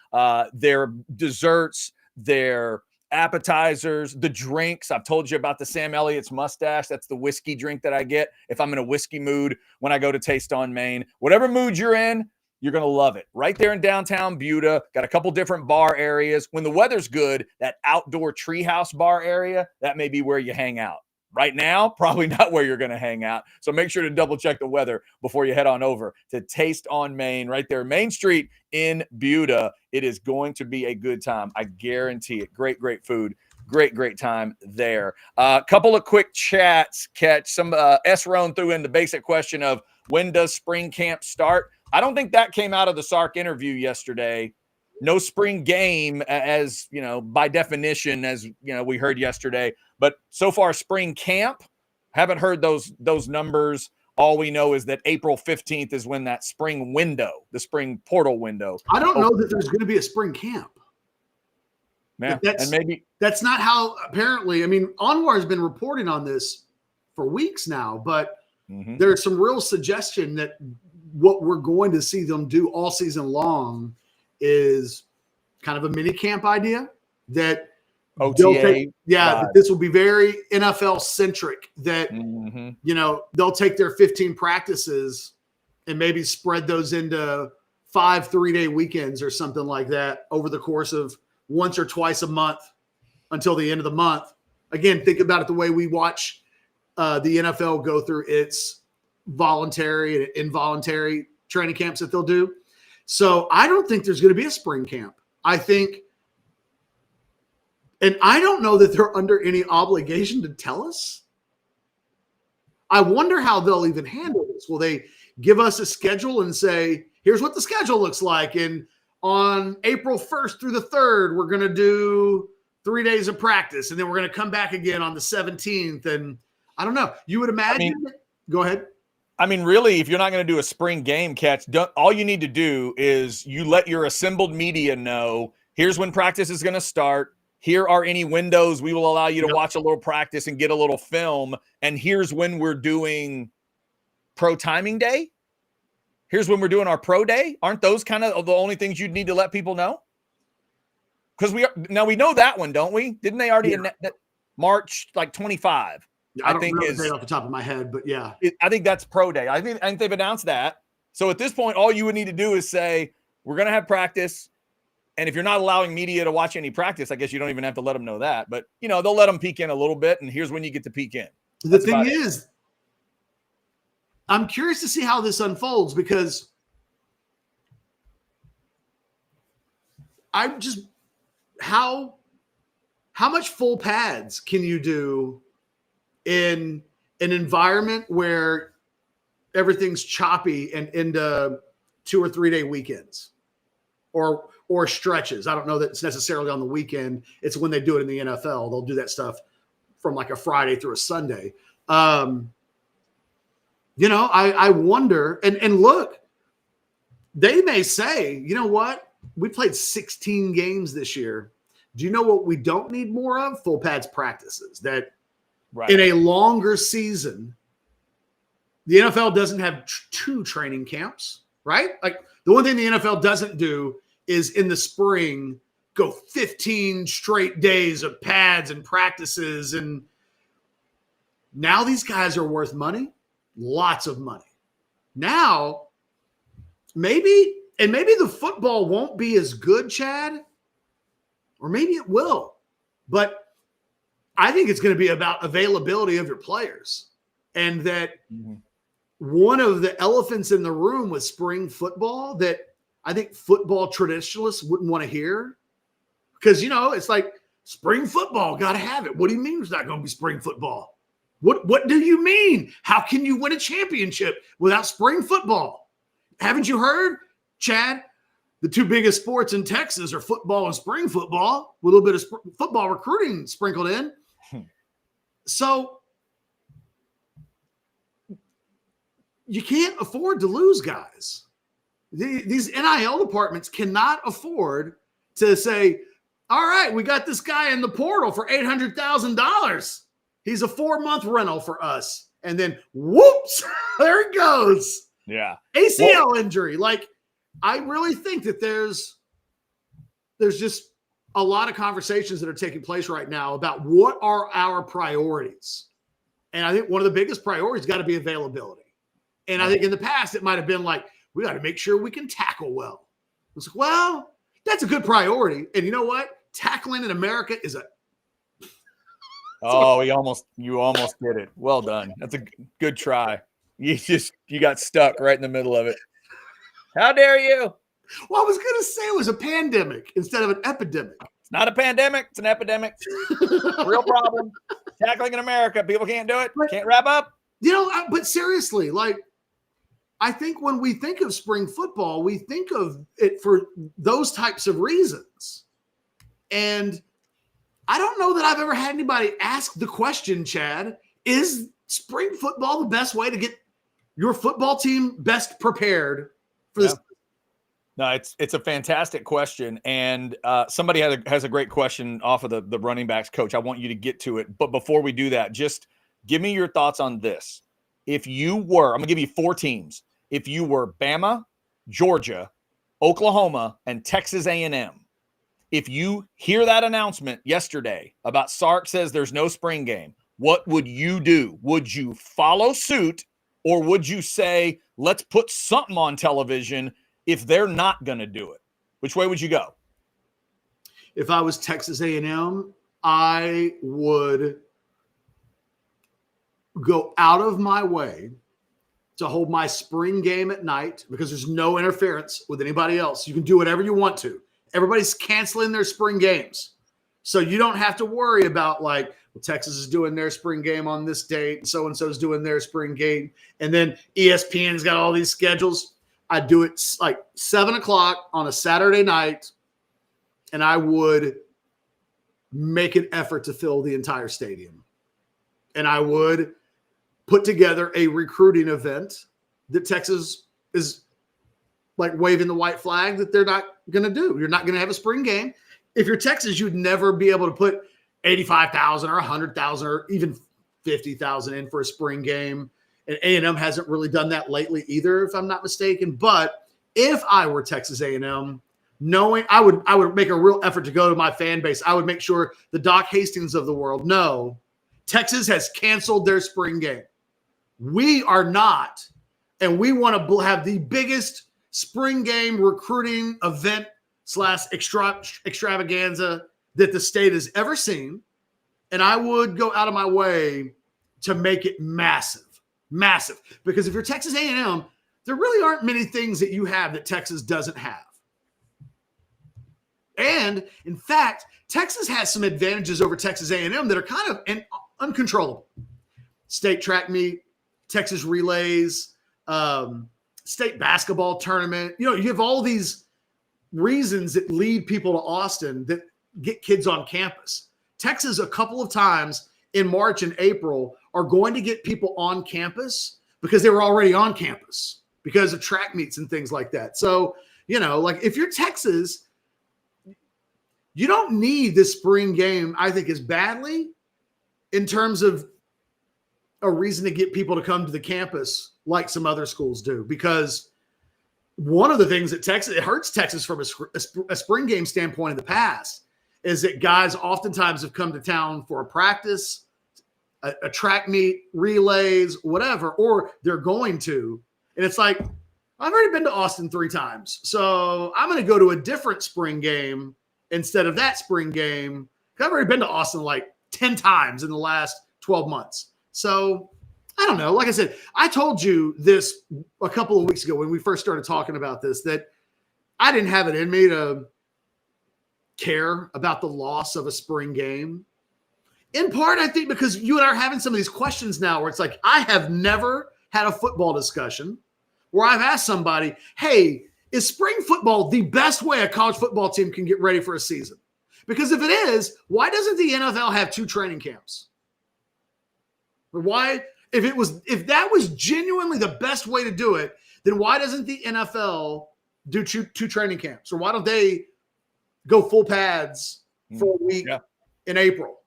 Their desserts, their appetizers, the drinks. I've told you about the Sam Elliott's mustache. That's the whiskey drink that I get if I'm in a whiskey mood when I go to Taste on Main. Whatever mood you're in, you're going to love it. Right there in downtown Buda. Got a couple different bar areas. When the weather's good, that outdoor treehouse bar area, that may be where you hang out. right now, probably not where you're going to hang out. So make sure to double check the weather before you head on over to Taste on Main, right there, Main Street in Buda. It is going to be a good time. I guarantee it. Great, great food. Great time there. Couple of quick chats. Catch some S. Roan threw in the basic question of when does spring camp start? I don't think that came out of the Sark interview yesterday. No spring game, as you know, by definition, as you know, we heard yesterday. But so far, spring camp, haven't heard those numbers. All we know is that April 15th is when that spring window, the spring portal window.
I don't know that there's going to be a spring camp.
Yeah, and maybe
that's not how. Apparently, I mean, Anwar has been reporting on this for weeks now, but there's some real suggestion that what we're going to see them do all season long is kind of a mini camp idea that
OTA.
That this will be very NFL centric, that, you know, they'll take their 15 practices and maybe spread those into 5 3-day weekends or something like that over the course of once or twice a month until the end of the month. Again, think about it the way we watch the NFL go through its voluntary and involuntary training camps that they'll do. So I don't think there's going to be a spring camp. I think, and I don't know that they're under any obligation to tell us. I wonder how they'll even handle this. Will they give us a schedule and say, here's what the schedule looks like, and on April 1st through the 3rd, we're going to do 3 days of practice, and then we're going to come back again on the 17th. And I don't know. You would imagine. Go ahead.
I mean, really, if you're not going to do a spring game, Catch, all you need to do is you let your assembled media know, here's when practice is going to start. Here are any windows we will allow you to watch a little practice and get a little film. And here's when we're doing pro timing day. Here's when we're doing our pro day. Aren't those kind of the only things you'd need to let people know? Because we know that one, don't we? Didn't they already March like 25?
I think is off the top of my head, but yeah,
I think that's pro day. I think they've announced that. So at this point, all you would need to do is say, we're going to have practice. And if you're not allowing media to watch any practice, I guess you don't even have to let them know that. But, you know, they'll let them peek in a little bit. And here's when you get to peek in.
The thing is, I'm curious to see how this unfolds, because I'm just how much full pads can you do in an environment where everything's choppy and into 2 or 3 day weekends or stretches. I don't know that it's necessarily on the weekend. It's when they do it in the NFL. They'll do that stuff from like a Friday through a Sunday. You know, I wonder, and look, they may say, you know what? We played 16 games this year. Do you know what we don't need more of? Full pads practices. That in a longer season, the NFL doesn't have 2 training camps, right? Like the one thing the NFL doesn't do is in the spring go 15 straight days of pads and practices. And now these guys are worth money. Lots of money. Now, maybe the football won't be as good, Chad, or maybe it will. But I think it's going to be about availability of your players. And that one of the elephants in the room with spring football that I think football traditionalists wouldn't want to hear, because, you know, it's like spring football, got to have it. What do you mean it's not going to be spring football? What do you mean? How can you win a championship without spring football? Haven't you heard, Chad? The 2 biggest sports in Texas are football and spring football, with a little bit of football recruiting sprinkled in. So you can't afford to lose guys. These NIL departments cannot afford to say, all right, we got this guy in the portal for $800,000. He's a 4-month rental for us. And then whoops, there it goes.
Yeah.
ACL injury. Like, I really think that there's just a lot of conversations that are taking place right now about what are our priorities. And I think one of the biggest priorities got to be availability. And I think in the past, it might have been like, we got to make sure we can tackle well. It's like, well, that's a good priority. And you know what? Tackling in America is
Oh, you almost did it. Well done. That's a good try. You got stuck right in the middle of it. How dare you?
Well, I was going to say it was a pandemic instead of an epidemic.
It's not a pandemic. It's an epidemic. Real problem. Tackling in America. People can't do it. Can't wrap up.
But seriously, like, I think when we think of spring football, we think of it for those types of reasons. And I don't know that I've ever had anybody ask the question, Chad, is spring football the best way to get your football team best prepared for this?
No, it's a fantastic question. And somebody has a great question off of the running backs coach. I want you to get to it. But before we do that, just give me your thoughts on this. If you were, I'm going to give you 4 teams. If you were Bama, Georgia, Oklahoma, and Texas A&M, if you hear that announcement yesterday about Sark says there's no spring game, what would you do? Would you follow suit, or would you say, let's put something on television if they're not going to do it? Which way would you go?
If I was Texas A&M, I would go out of my way to hold my spring game at night because there's no interference with anybody else. You can do whatever you want to. Everybody's canceling their spring games. So you don't have to worry about like, well, Texas is doing their spring game on this date, and so-and-so is doing their spring game. And then ESPN's got all these schedules. I do it like 7 o'clock on a Saturday night, and I would make an effort to fill the entire stadium. And I would put together a recruiting event that Texas is like waving the white flag that they're not going to do. You're not going to have a spring game. If you're Texas, you'd never be able to put 85,000 or 100,000 or even 50,000 in for a spring game. And A&M hasn't really done that lately either, if I'm not mistaken. But if I were Texas A&M, knowing I would make a real effort to go to my fan base. I would make sure the Doc Hastings of the world know Texas has canceled their spring game. We are not, and we want to have the biggest spring game recruiting event / extravaganza that the state has ever seen. And I would go out of my way to make it massive. Because if you're Texas A&M, there really aren't many things that you have that Texas doesn't have. And in fact, Texas has some advantages over Texas A&M that are kind of uncontrollable. State track meet, Texas relays, state basketball tournament. You have all these reasons that lead people to Austin that get kids on campus. Texas, a couple of times in March and April, are going to get people on campus because they were already on campus because of track meets and things like that. So, like if you're Texas, you don't need this spring game, I think, as badly in terms of a reason to get people to come to the campus like some other schools do. Because one of the things that it hurts Texas from a spring game standpoint in the past is that guys oftentimes have come to town for a practice, a track meet, relays, whatever, or they're going to. And it's like, I've already been to Austin 3 times. So I'm going to go to a different spring game instead of that spring game. I've already been to Austin like 10 times in the last 12 months. So I don't know. Like I said, I told you this a couple of weeks ago when we first started talking about this, that I didn't have it in me to care about the loss of a spring game. In part, I think because you and I are having some of these questions now where it's like, I have never had a football discussion where I've asked somebody, hey, is spring football the best way a college football team can get ready for a season? Because if it is, why doesn't the NFL have 2 training camps? Or why, if that was genuinely the best way to do it, then why doesn't the NFL do 2 training camps? Or why don't they go full pads for a week in April?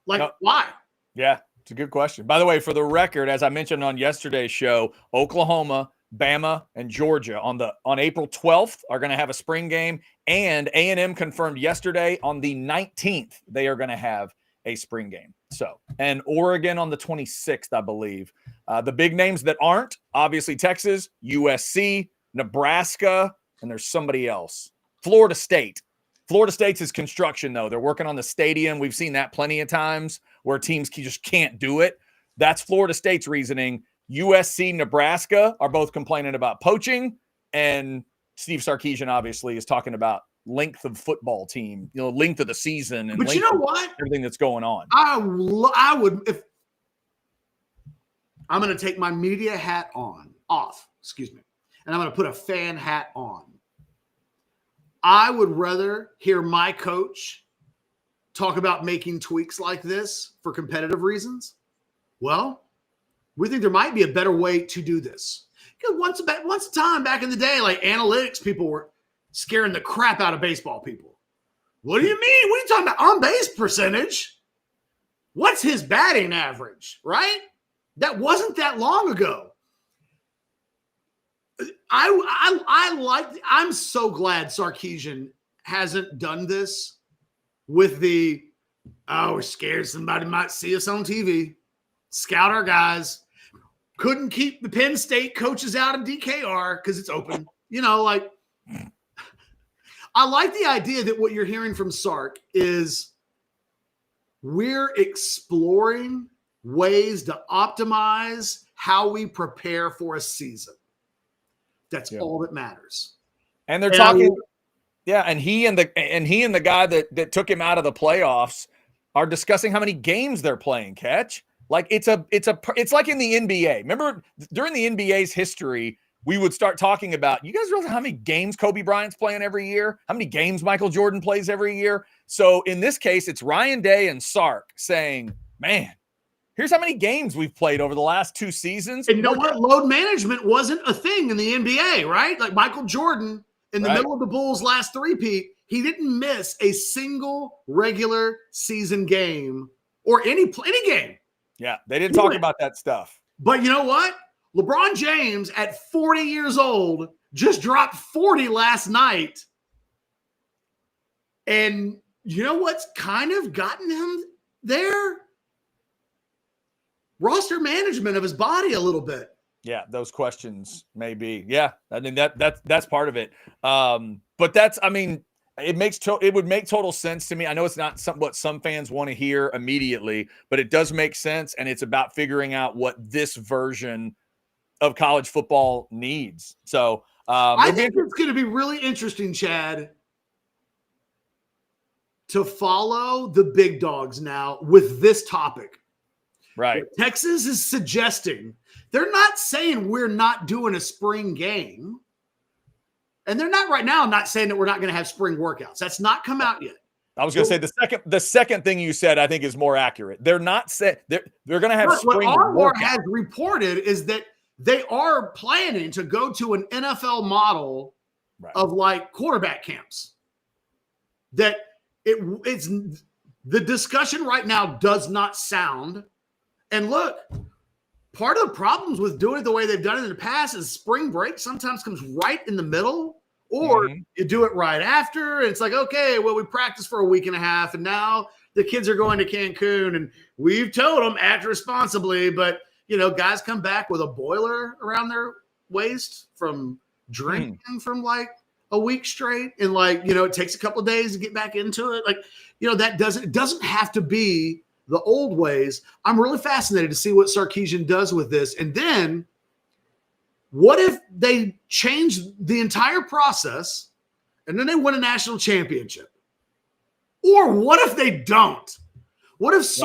Why?
Yeah, it's a good question. By the way, for the record, as I mentioned on yesterday's show, Oklahoma, Bama, and Georgia on April 12th are going to have a spring game, and A&M confirmed yesterday on the 19th they are going to have a spring game. So, and Oregon on the 26th, I believe. The big names that aren't, obviously Texas, USC, Nebraska, and there's somebody else. Florida State. Florida State's is construction, though. They're working on the stadium. We've seen that plenty of times where teams just can't do it. That's Florida State's reasoning. USC, Nebraska are both complaining about poaching, and Steve Sarkeesian obviously is talking about length of football team, length of the season, and
but you know what?
Everything that's going on.
I would, if I'm going to take my media hat off, and I'm going to put a fan hat on. I would rather hear my coach talk about making tweaks like this for competitive reasons. Well, we think there might be a better way to do this. Because once a time back in the day, like analytics people were scaring the crap out of baseball people. What do you mean? What are you talking about? On base percentage? What's his batting average, right? That wasn't that long ago. I'm so glad Sarkeesian hasn't done this with we're scared somebody might see us on TV, scout our guys. Couldn't keep the Penn State coaches out of DKR because it's open. I like the idea that what you're hearing from Sark is we're exploring ways to optimize how we prepare for a season. That's all that matters.
And they're talking, and he and the guy that took him out of the playoffs are discussing how many games they're playing. Catch. Like it's like in the NBA. Remember during the NBA's history, we would start talking about, you guys realize how many games Kobe Bryant's playing every year? How many games Michael Jordan plays every year? So in this case, it's Ryan Day and Sark saying, man, here's how many games we've played over the last 2 seasons.
And you know what? Load management wasn't a thing in the NBA, right? Like Michael Jordan in the middle of the Bulls' last three-peat, he didn't miss a single regular season game or any game.
Yeah, they didn't talk about that stuff.
But you know what? LeBron James at 40 years old just dropped 40 last night. And you know what's kind of gotten him there? Roster management of his body a little bit.
Yeah, those questions may be. Yeah, I mean that's part of it. But that's, I mean, it would make total sense to me. I know it's not what some fans want to hear immediately, but it does make sense, and it's about figuring out what this version of college football needs. So
I think it's going to be really interesting, Chad, to follow the big dogs now with this topic.
Right.
What Texas is suggesting, they're not saying we're not doing a spring game. And they're not right now not saying that we're not going to have spring workouts. That's not come out yet.
I was going to say the second thing you said, I think, is more accurate. They're not saying they're going to have spring workouts.
What has reported is that they are planning to go to an NFL model of like quarterback camps. That it's the discussion right now does not sound. And look, part of the problems with doing it the way they've done it in the past is spring break sometimes comes right in the middle, or you do it right after. And it's like, okay, well, we practiced for a week and a half, and now the kids are going to Cancun, and we've told them act responsibly, but guys come back with a boiler around their waist from drinking from like a week straight, and it takes a couple of days to get back into it. It doesn't have to be the old ways. I'm really fascinated to see what Sarkeesian does with this. And then what if they change the entire process and then they win a national championship? Or what if they don't? What if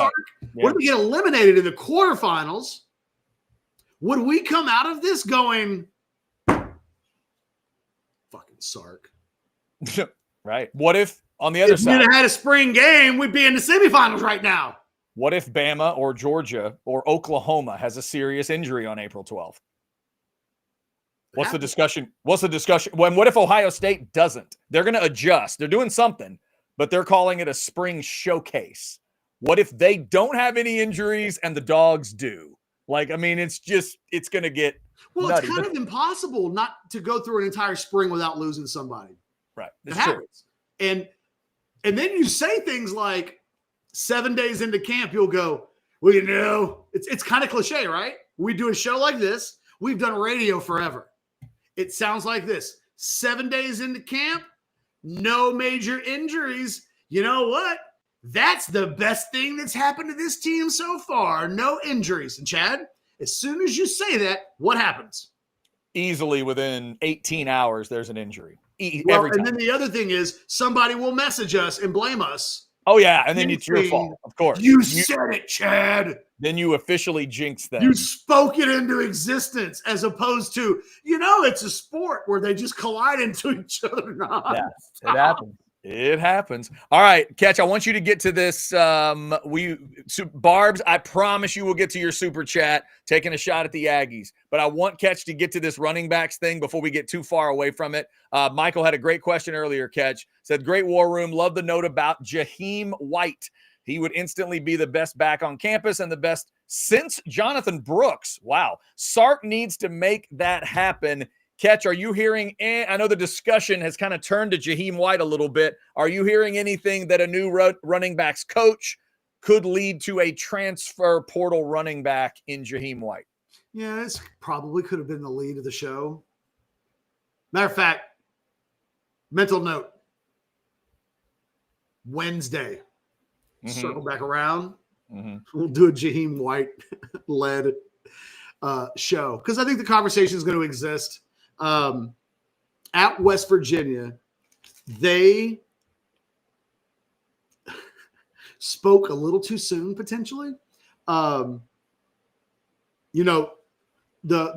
what if we get eliminated in the quarterfinals? Would we come out of this going, fucking Sark?
Right. What if on the other side,
if we'd had a spring game, we'd be in the semifinals right now?
What if Bama or Georgia or Oklahoma has a serious injury on April 12th? What's the discussion? What if Ohio State doesn't? They're going to adjust. They're doing something, but they're calling it a spring showcase. What if they don't have any injuries and the dogs do? It's going to get nutty.
It's kind of impossible not to go through an entire spring without losing somebody.
Right.
It happens. And then you say things like, 7 days into camp, you'll go, well, it's kind of cliche, right? We do a show like this. We've done radio forever. It sounds like this. 7 days into camp, no major injuries. You know what? That's the best thing that's happened to this team so far. No injuries. And Chad, as soon as you say that, what happens?
Easily within 18 hours, there's an injury.
Well, and then the other thing is somebody will message us and blame us.
Oh, yeah. And then it's your fault, of course.
You said it, Chad.
Then you officially jinx them.
You spoke it into existence as opposed to, it's a sport where they just collide into each other.
Yeah, it happens. It happens. All right, Catch, I want you to get to this. Barbs, I promise you will get to your super chat, taking a shot at the Aggies. But I want Catch to get to this running backs thing before we get too far away from it. Michael had a great question earlier, Catch. Said, great war room. Love the note about Jaheim White. He would instantly be the best back on campus and the best since Jonathan Brooks. Wow. Sark needs to make that happen. Catch, are you hearing, I know the discussion has kind of turned to Jaheim White a little bit. Are you hearing anything that a new running backs coach could lead to a transfer portal running back in Jaheim White?
Yeah, this probably could have been the lead of the show. Matter of fact, mental note, Wednesday, circle back around. We'll do a Jaheim White-led show because I think the conversation is going to exist. At West Virginia, they spoke a little too soon, potentially. The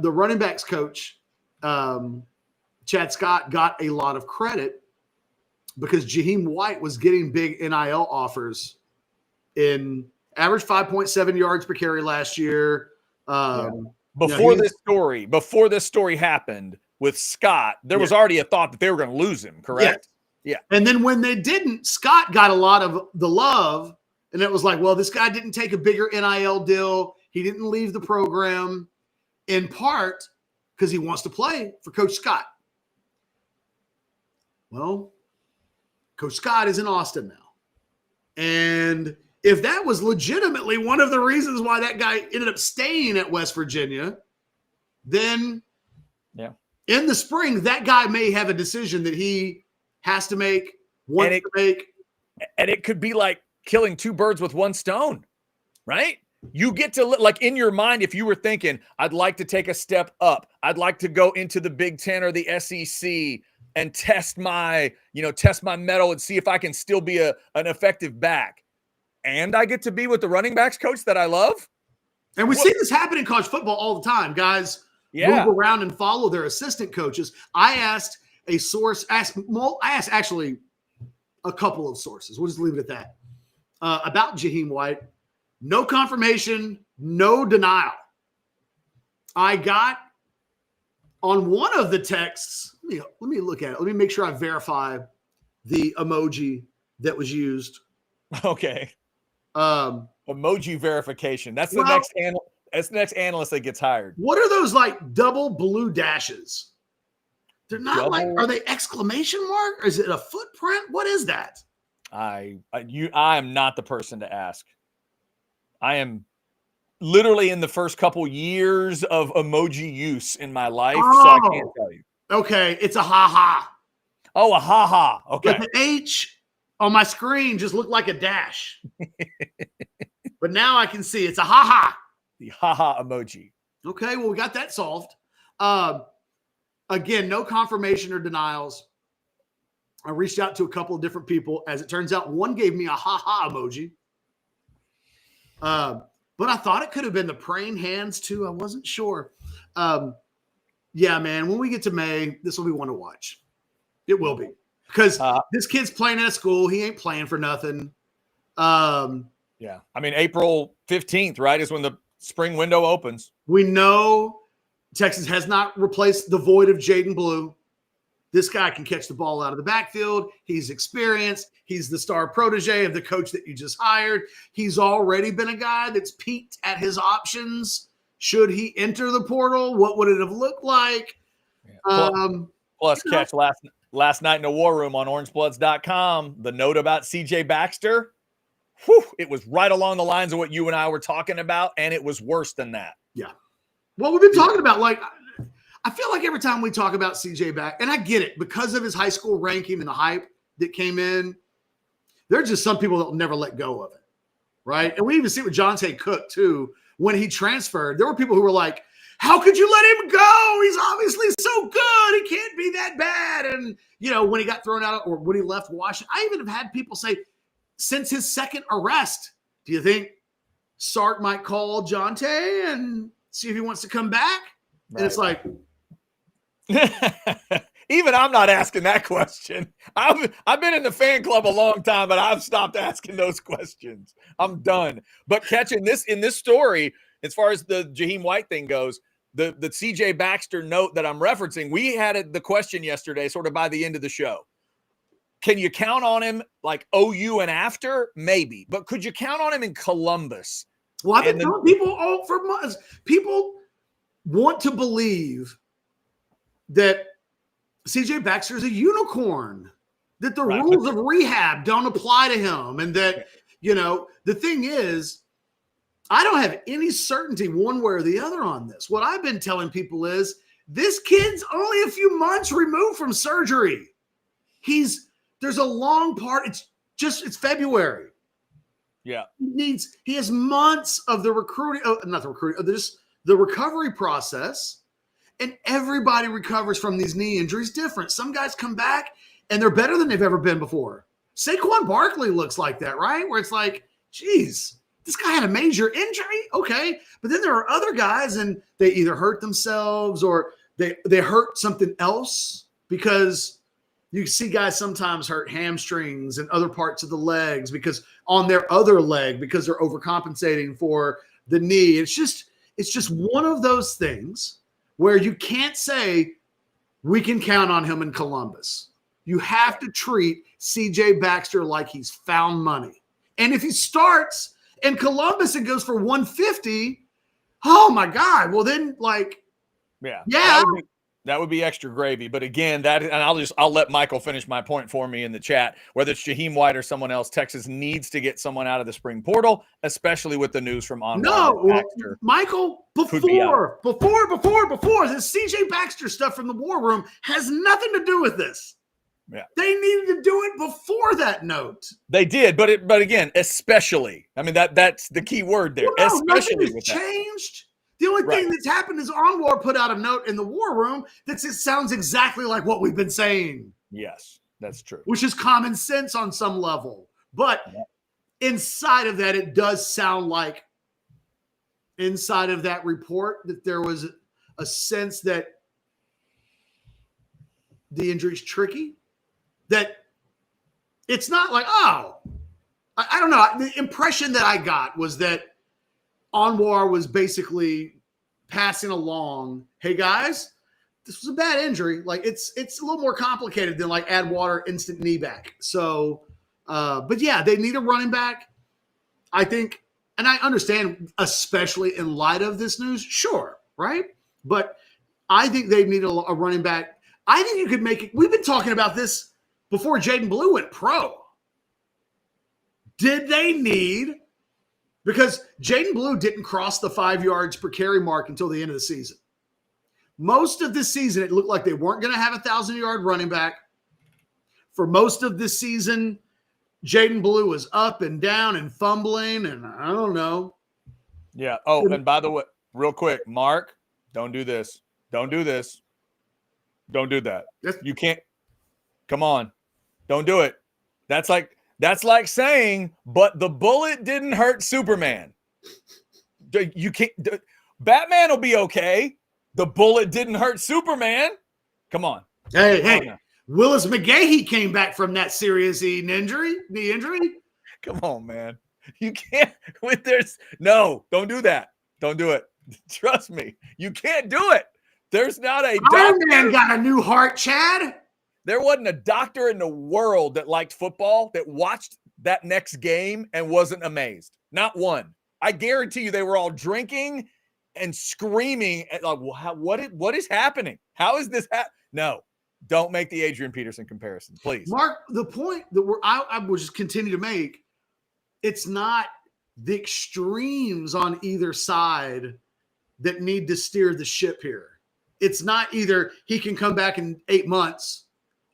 running backs coach, Chad Scott, got a lot of credit because Jaheim White was getting big NIL offers in average 5.7 yards per carry last year.
Before this story happened with Scott, there was already a thought that they were going to lose him, correct? Yeah.
And then when they didn't, Scott got a lot of the love, and it was like, well, this guy didn't take a bigger NIL deal. He didn't leave the program in part because he wants to play for Coach Scott. Well, Coach Scott is in Austin now. And if that was legitimately one of the reasons why that guy ended up staying at West Virginia, then in the spring, that guy may have a decision that he has to make, wants to make.
And it could be like killing two birds with one stone, right? You get to, like, in your mind, if you were thinking, I'd like to take a step up, I'd like to go into the Big Ten or the SEC and test my mettle and see if I can still be an effective back. And I get to be with the running backs coach that I love.
And we see this happen in college football all the time. Guys move around and follow their assistant coaches. I asked actually a couple of sources. We'll just leave it at that. About Jaheim White, no confirmation, no denial. I got on one of the texts, let me look at it. Let me make sure I verify the emoji that was used.
Okay. Emoji verification. That's the next analyst that gets hired.
What are those like double blue dashes? They're not are they exclamation mark? Or is it a footprint? What is that?
I am not the person to ask. I am literally in the first couple years of emoji use in my life, so I can't tell you.
Okay, it's a ha-ha.
Oh, a ha-ha. Okay.
But the H on my screen just looked like a dash. But now I can see it's a ha-ha.
The ha-ha emoji.
Okay, well, we got that solved. Again, no confirmation or denials. I reached out to a couple of different people. As it turns out, one gave me a ha-ha emoji. But I thought it could have been the praying hands too. I wasn't sure. Yeah, man, when we get to May, this will be one to watch. It will be. Because this kid's playing at a school. He ain't playing for nothing.
Yeah. I mean, April 15th, right, is when the spring window opens.
We know Texas has not replaced the void of Jaden Blue. This guy can catch the ball out of the backfield. He's experienced. He's the star protege of the coach that you just hired. He's already been a guy that's peaked at his options. Should he enter the portal? What would it have looked like?
Yeah. Plus Catch last night in the war room on orangebloods.com, the note about CJ Baxter. Whew, it was right along the lines of what you and I were talking about, and it was worse than that.
Yeah. Well, we've been talking about, like, I feel like every time we talk about CJ and I get it because of his high school ranking and the hype, that came in. There are just some people that will never let go of it, right? And we even see it with Jonte Cook, too. When he transferred, there were people who were like, how could you let him go? He's obviously so good. He can't be that bad. And, when he got thrown out or when he left Washington, I even have had people say, since his second arrest, do you think Sark might call Jonte and see if he wants to come back? Right. And it's like,
even I'm not asking that question. I've been in the fan club a long time, but I've stopped asking those questions. I'm done. But catching this in this story, as far as the Jaheim White thing goes, the CJ Baxter note that I'm referencing, we had the question yesterday, sort of by the end of the show. Can you count on him like OU and after? Maybe. But could you count on him in Columbus?
Well, I've been telling people all for months. People want to believe that CJ Baxter is a unicorn, that the rules of rehab don't apply to him. And that, the thing is, I don't have any certainty one way or the other on this. What I've been telling people is this kid's only a few months removed from surgery. There's a long part. It's February.
Yeah.
He has months of the recovery process. And everybody recovers from these knee injuries different. Some guys come back and they're better than they've ever been before. Saquon Barkley looks like that, right? Where it's like, geez, this guy had a major injury. Okay. But then there are other guys and they either hurt themselves or they hurt something else, because you see guys sometimes hurt hamstrings and other parts of the legs because on their other leg, because they're overcompensating for the knee. It's just one of those things where you can't say we can count on him in Columbus. You have to treat CJ Baxter like he's found money. And if he starts in Columbus and goes for 150, oh my God. Well, then yeah.
That would be extra gravy. But again, and I'll let Michael finish my point for me in the chat. Whether it's Jaheim White or someone else, Texas needs to get someone out of the spring portal, especially with the news from Onward.
No, Michael, before this CJ Baxter stuff from the War Room has nothing to do with this.
Yeah,
they needed to do it before that note.
They did, but again, especially. I mean, that's the key word there.
Well,
especially
nothing
with
has changed. The only thing that's happened is Onward put out a note in the War Room that sounds exactly like what we've been saying.
Yes, that's true.
Which is common sense on some level. But inside of that, it does sound like inside of that report that there was a sense that the injury's tricky. That it's not like, I don't know. The impression that I got was that Anwar was basically passing along, hey guys, this was a bad injury. Like it's a little more complicated than like add water, instant knee back. So, but yeah, they need a running back. I think, and I understand, especially in light of this news, sure, right? But I think they need a running back. I think you could make it. We've been talking about this before Jaden Blue went pro. Did they need? Because Jaden Blue didn't cross the 5 yards per carry mark until the end of the season. Most of this season, it looked like they weren't going to have a 1,000-yard running back. For most of this season, Jaden Blue was up and down and fumbling, and I don't know.
Yeah. Oh, and by the way, real quick, Mark, don't do this. Don't do this. Don't do that. You can't. Come on. Don't do it. That's like saying, but the bullet didn't hurt Superman. You can't. Batman will be okay. The bullet didn't hurt Superman. Come on.
Hey. Willis McGahee came back from that serious knee injury.
Come on, man. You can't. No, don't do that. Don't do it. Trust me. You can't do it. There's not a
Iron Man got a new heart, Chad.
There wasn't a doctor in the world that liked football that watched that next game and wasn't amazed. Not one. I guarantee you they were all drinking and screaming at like, what is happening? How is this No, don't make the Adrian Peterson comparison, please.
Mark, the point that I will just continue to make, it's not the extremes on either side that need to steer the ship here. It's not either he can come back in 8 months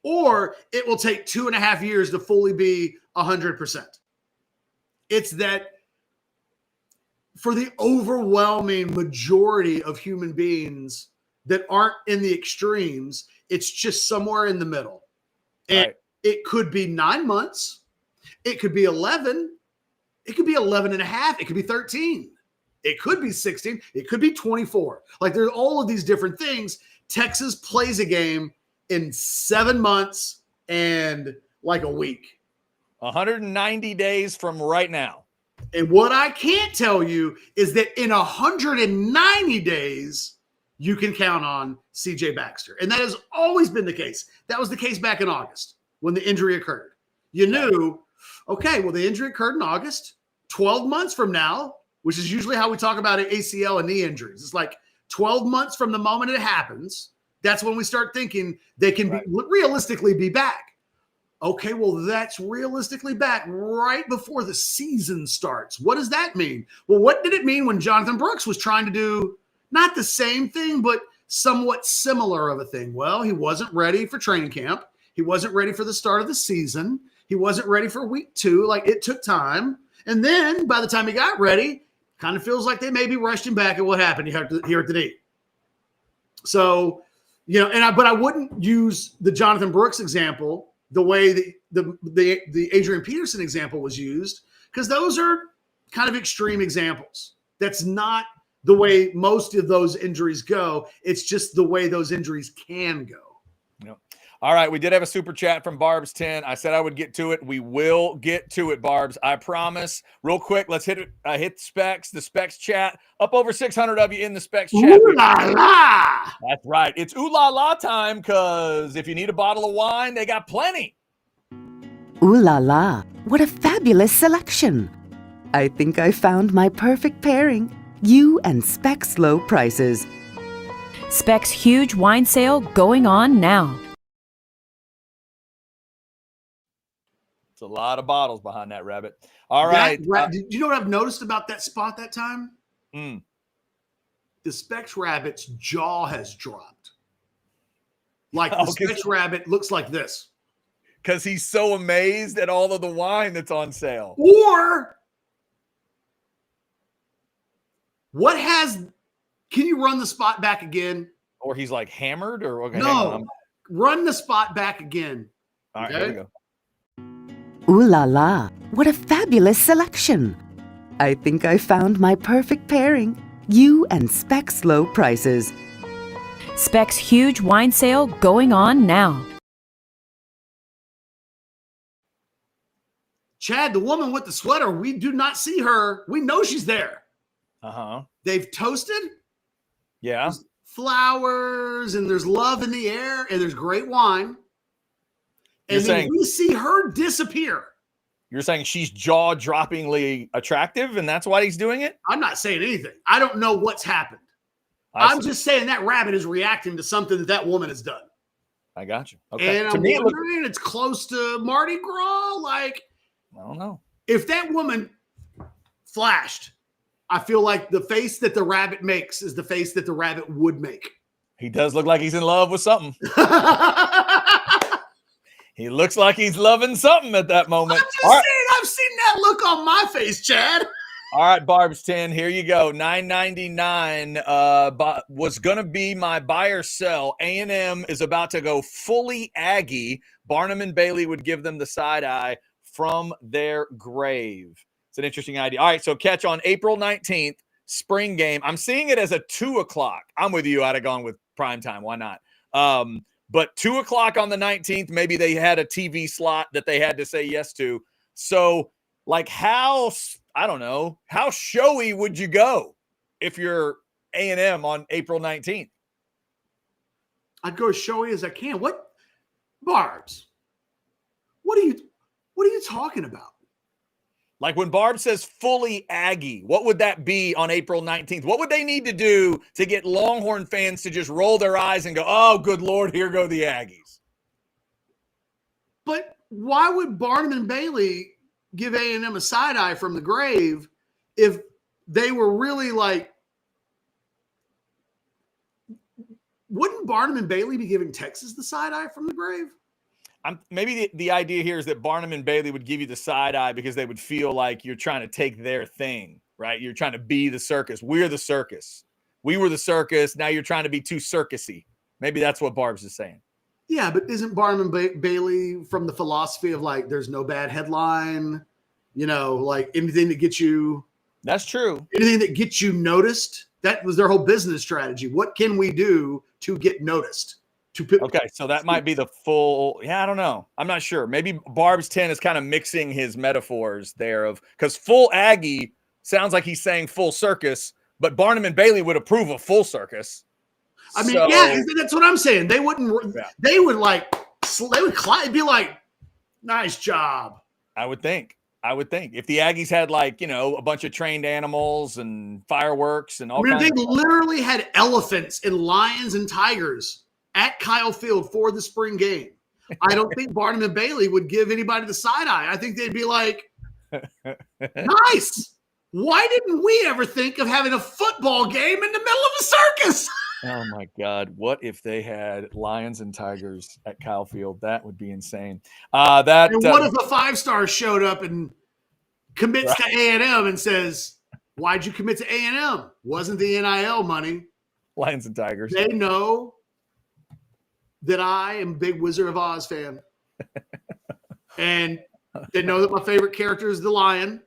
or it will take 2.5 years to fully be 100%. It's that for the overwhelming majority of human beings that aren't in the extremes, it's just somewhere in the middle. And
right.
it could be 9 months. It could be 11. It could be 11 and a half. It could be 13. It could be 16. It could be 24. Like there's all of these different things. Texas plays a game in 7 months and like a week.
190 days from right now.
And what I can't tell you is that in 190 days, you can count on CJ Baxter. And that has always been the case. That was the case back in August when the injury occurred. You knew, okay, well, the injury occurred in August. 12 months from now, which is usually how we talk about ACL and knee injuries. It's like 12 months from the moment it happens. That's when we start thinking they can realistically be back. Okay, well, that's realistically back right before the season starts. What does that mean? Well, what did it mean when Jonathan Brooks was trying to do not the same thing, but somewhat similar of a thing? Well, he wasn't ready for training camp. He wasn't ready for the start of the season. He wasn't ready for week 2. Like, it took time. And then by the time he got ready, kind of feels like they maybe rushed him back at what happened here at the knee. So, but I wouldn't use the Jonathan Brooks example the way the Adrian Peterson example was used, because those are kind of extreme examples. That's not the way most of those injuries go. It's just the way those injuries can go.
Yep. All right, we did have a super chat from Barb's 10. I said I would get to it. We will get to it, Barb's. I promise. Real quick, let's hit the specs chat. Up over 600 of you in the specs chat.
Ooh la la!
That's right. It's ooh la la time, because if you need a bottle of wine, they got plenty.
Ooh la la, what a fabulous selection. I think I found my perfect pairing. You and Specs low prices.
Specs huge wine sale going on now.
A lot of bottles behind that rabbit. All right.
Did you know what I've noticed about that spot that time? The Specs rabbit's jaw has dropped. Like the Specs rabbit looks like this.
Because he's so amazed at all of the wine that's on sale.
Or can you run the spot back again?
Or he's like hammered? Or okay,
no, run the spot back again.
All right, here we go.
Ooh la la, what a fabulous selection. I think I found my perfect pairing. You and Specs low prices.
Specs huge wine sale going on now.
Chad, the woman with the sweater, we do not see her. We know she's there.
Uh-huh.
They've toasted.
Yeah.
There's flowers, and there's love in the air, and there's great wine. And then we see her disappear.
You're saying she's jaw-droppingly attractive, and that's why he's doing it?
I'm not saying anything. I don't know what's happened. I'm just saying that rabbit is reacting to something that woman has done.
I got you. Okay.
And I'm wondering, it's close to Mardi Gras. Like,
I don't know.
If that woman flashed, I feel like the face that the rabbit makes is the face that the rabbit would make.
He does look like he's in love with something. He looks like he's loving something at that moment.
I'm just saying, I've seen that look on my face, Chad.
All right, Barb's 10. Here you go. $9.99 was going to be my buy or sell. A&M is about to go fully Aggie. Barnum and Bailey would give them the side eye from their grave. It's an interesting idea. All right, so catch on April 19th, spring game. I'm seeing it as a 2 o'clock. I'm with you. I'd have gone with prime time. Why not? But 2 o'clock on the 19th, maybe they had a TV slot that they had to say yes to. So, like, how showy would you go if you're A&M on April 19th?
I'd go as showy as I can. What, Barbs? What are you talking about?
Like when Barb says fully Aggie, what would that be on April 19th? What would they need to do to get Longhorn fans to just roll their eyes and go, oh, good Lord, here go the Aggies?
But why would Barnum and Bailey give A&M a side eye from the grave if they were really like, wouldn't Barnum and Bailey be giving Texas the side eye from the grave?
maybe the idea here is that Barnum and Bailey would give you the side eye because they would feel like you're trying to take their thing, right? You're trying to be the circus. We're the circus. We were the circus. Now you're trying to be too circusy. Maybe that's what Barb's is saying.
Yeah, but isn't Barnum and Bailey from the philosophy of like, there's no bad headline, like anything that gets you.
That's true.
Anything that gets you noticed. That was their whole business strategy. What can we do to get noticed?
Okay, so that might be the full. Yeah, I don't know. I'm not sure. Maybe Barb's 10 is kind of mixing his metaphors there because full Aggie sounds like he's saying full circus, but Barnum and Bailey would approve of full circus.
I mean, that's what I'm saying. They wouldn't.
Yeah.
They would be like, nice job.
I would think if the Aggies had a bunch of trained animals and fireworks and all.
They literally had elephants and lions and tigers at Kyle Field for the spring game. I don't think Barnum and Bailey would give anybody the side eye. I think they'd be like, nice. Why didn't we ever think of having a football game in the middle of a circus?
Oh my God. What if they had lions and tigers at Kyle Field? That would be insane.
And what if a 5-star showed up and commits to A&M and says, why'd you commit to A&M? Wasn't the NIL money.
Lions and tigers.
They know that I am a big Wizard of Oz fan. And they know that my favorite character is the lion.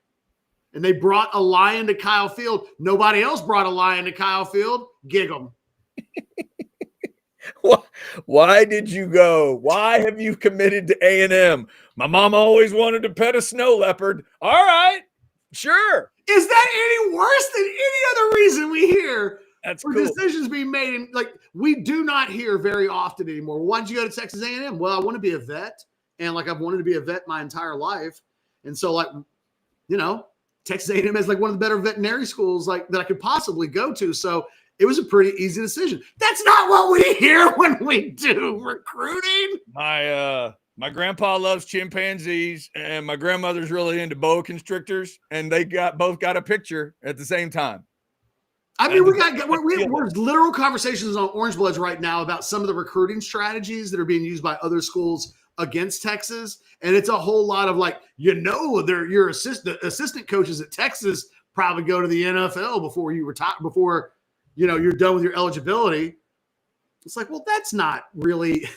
And they brought a lion to Kyle Field. Nobody else brought a lion to Kyle Field. Gig 'em.
Why did you go? Why have you committed to A&M? My mom always wanted to pet a snow leopard. All right, sure.
Is that any worse than any other reason we hear for
cool.
decisions being made? We do not hear very often anymore. Why'd you go to Texas A&M? Well, I want to be a vet, and I've wanted to be a vet my entire life, and so Texas A&M is one of the better veterinary schools that I could possibly go to. So it was a pretty easy decision. That's not what we hear when we do recruiting.
My grandpa loves chimpanzees, and my grandmother's really into boa constrictors, and they both got a picture at the same time.
I mean, we're literal conversations on Orange Bloods right now about some of the recruiting strategies that are being used by other schools against Texas. And it's a whole lot of your assistant coaches at Texas probably go to the NFL before you retire, before you're done with your eligibility. It's like, well, that's not really.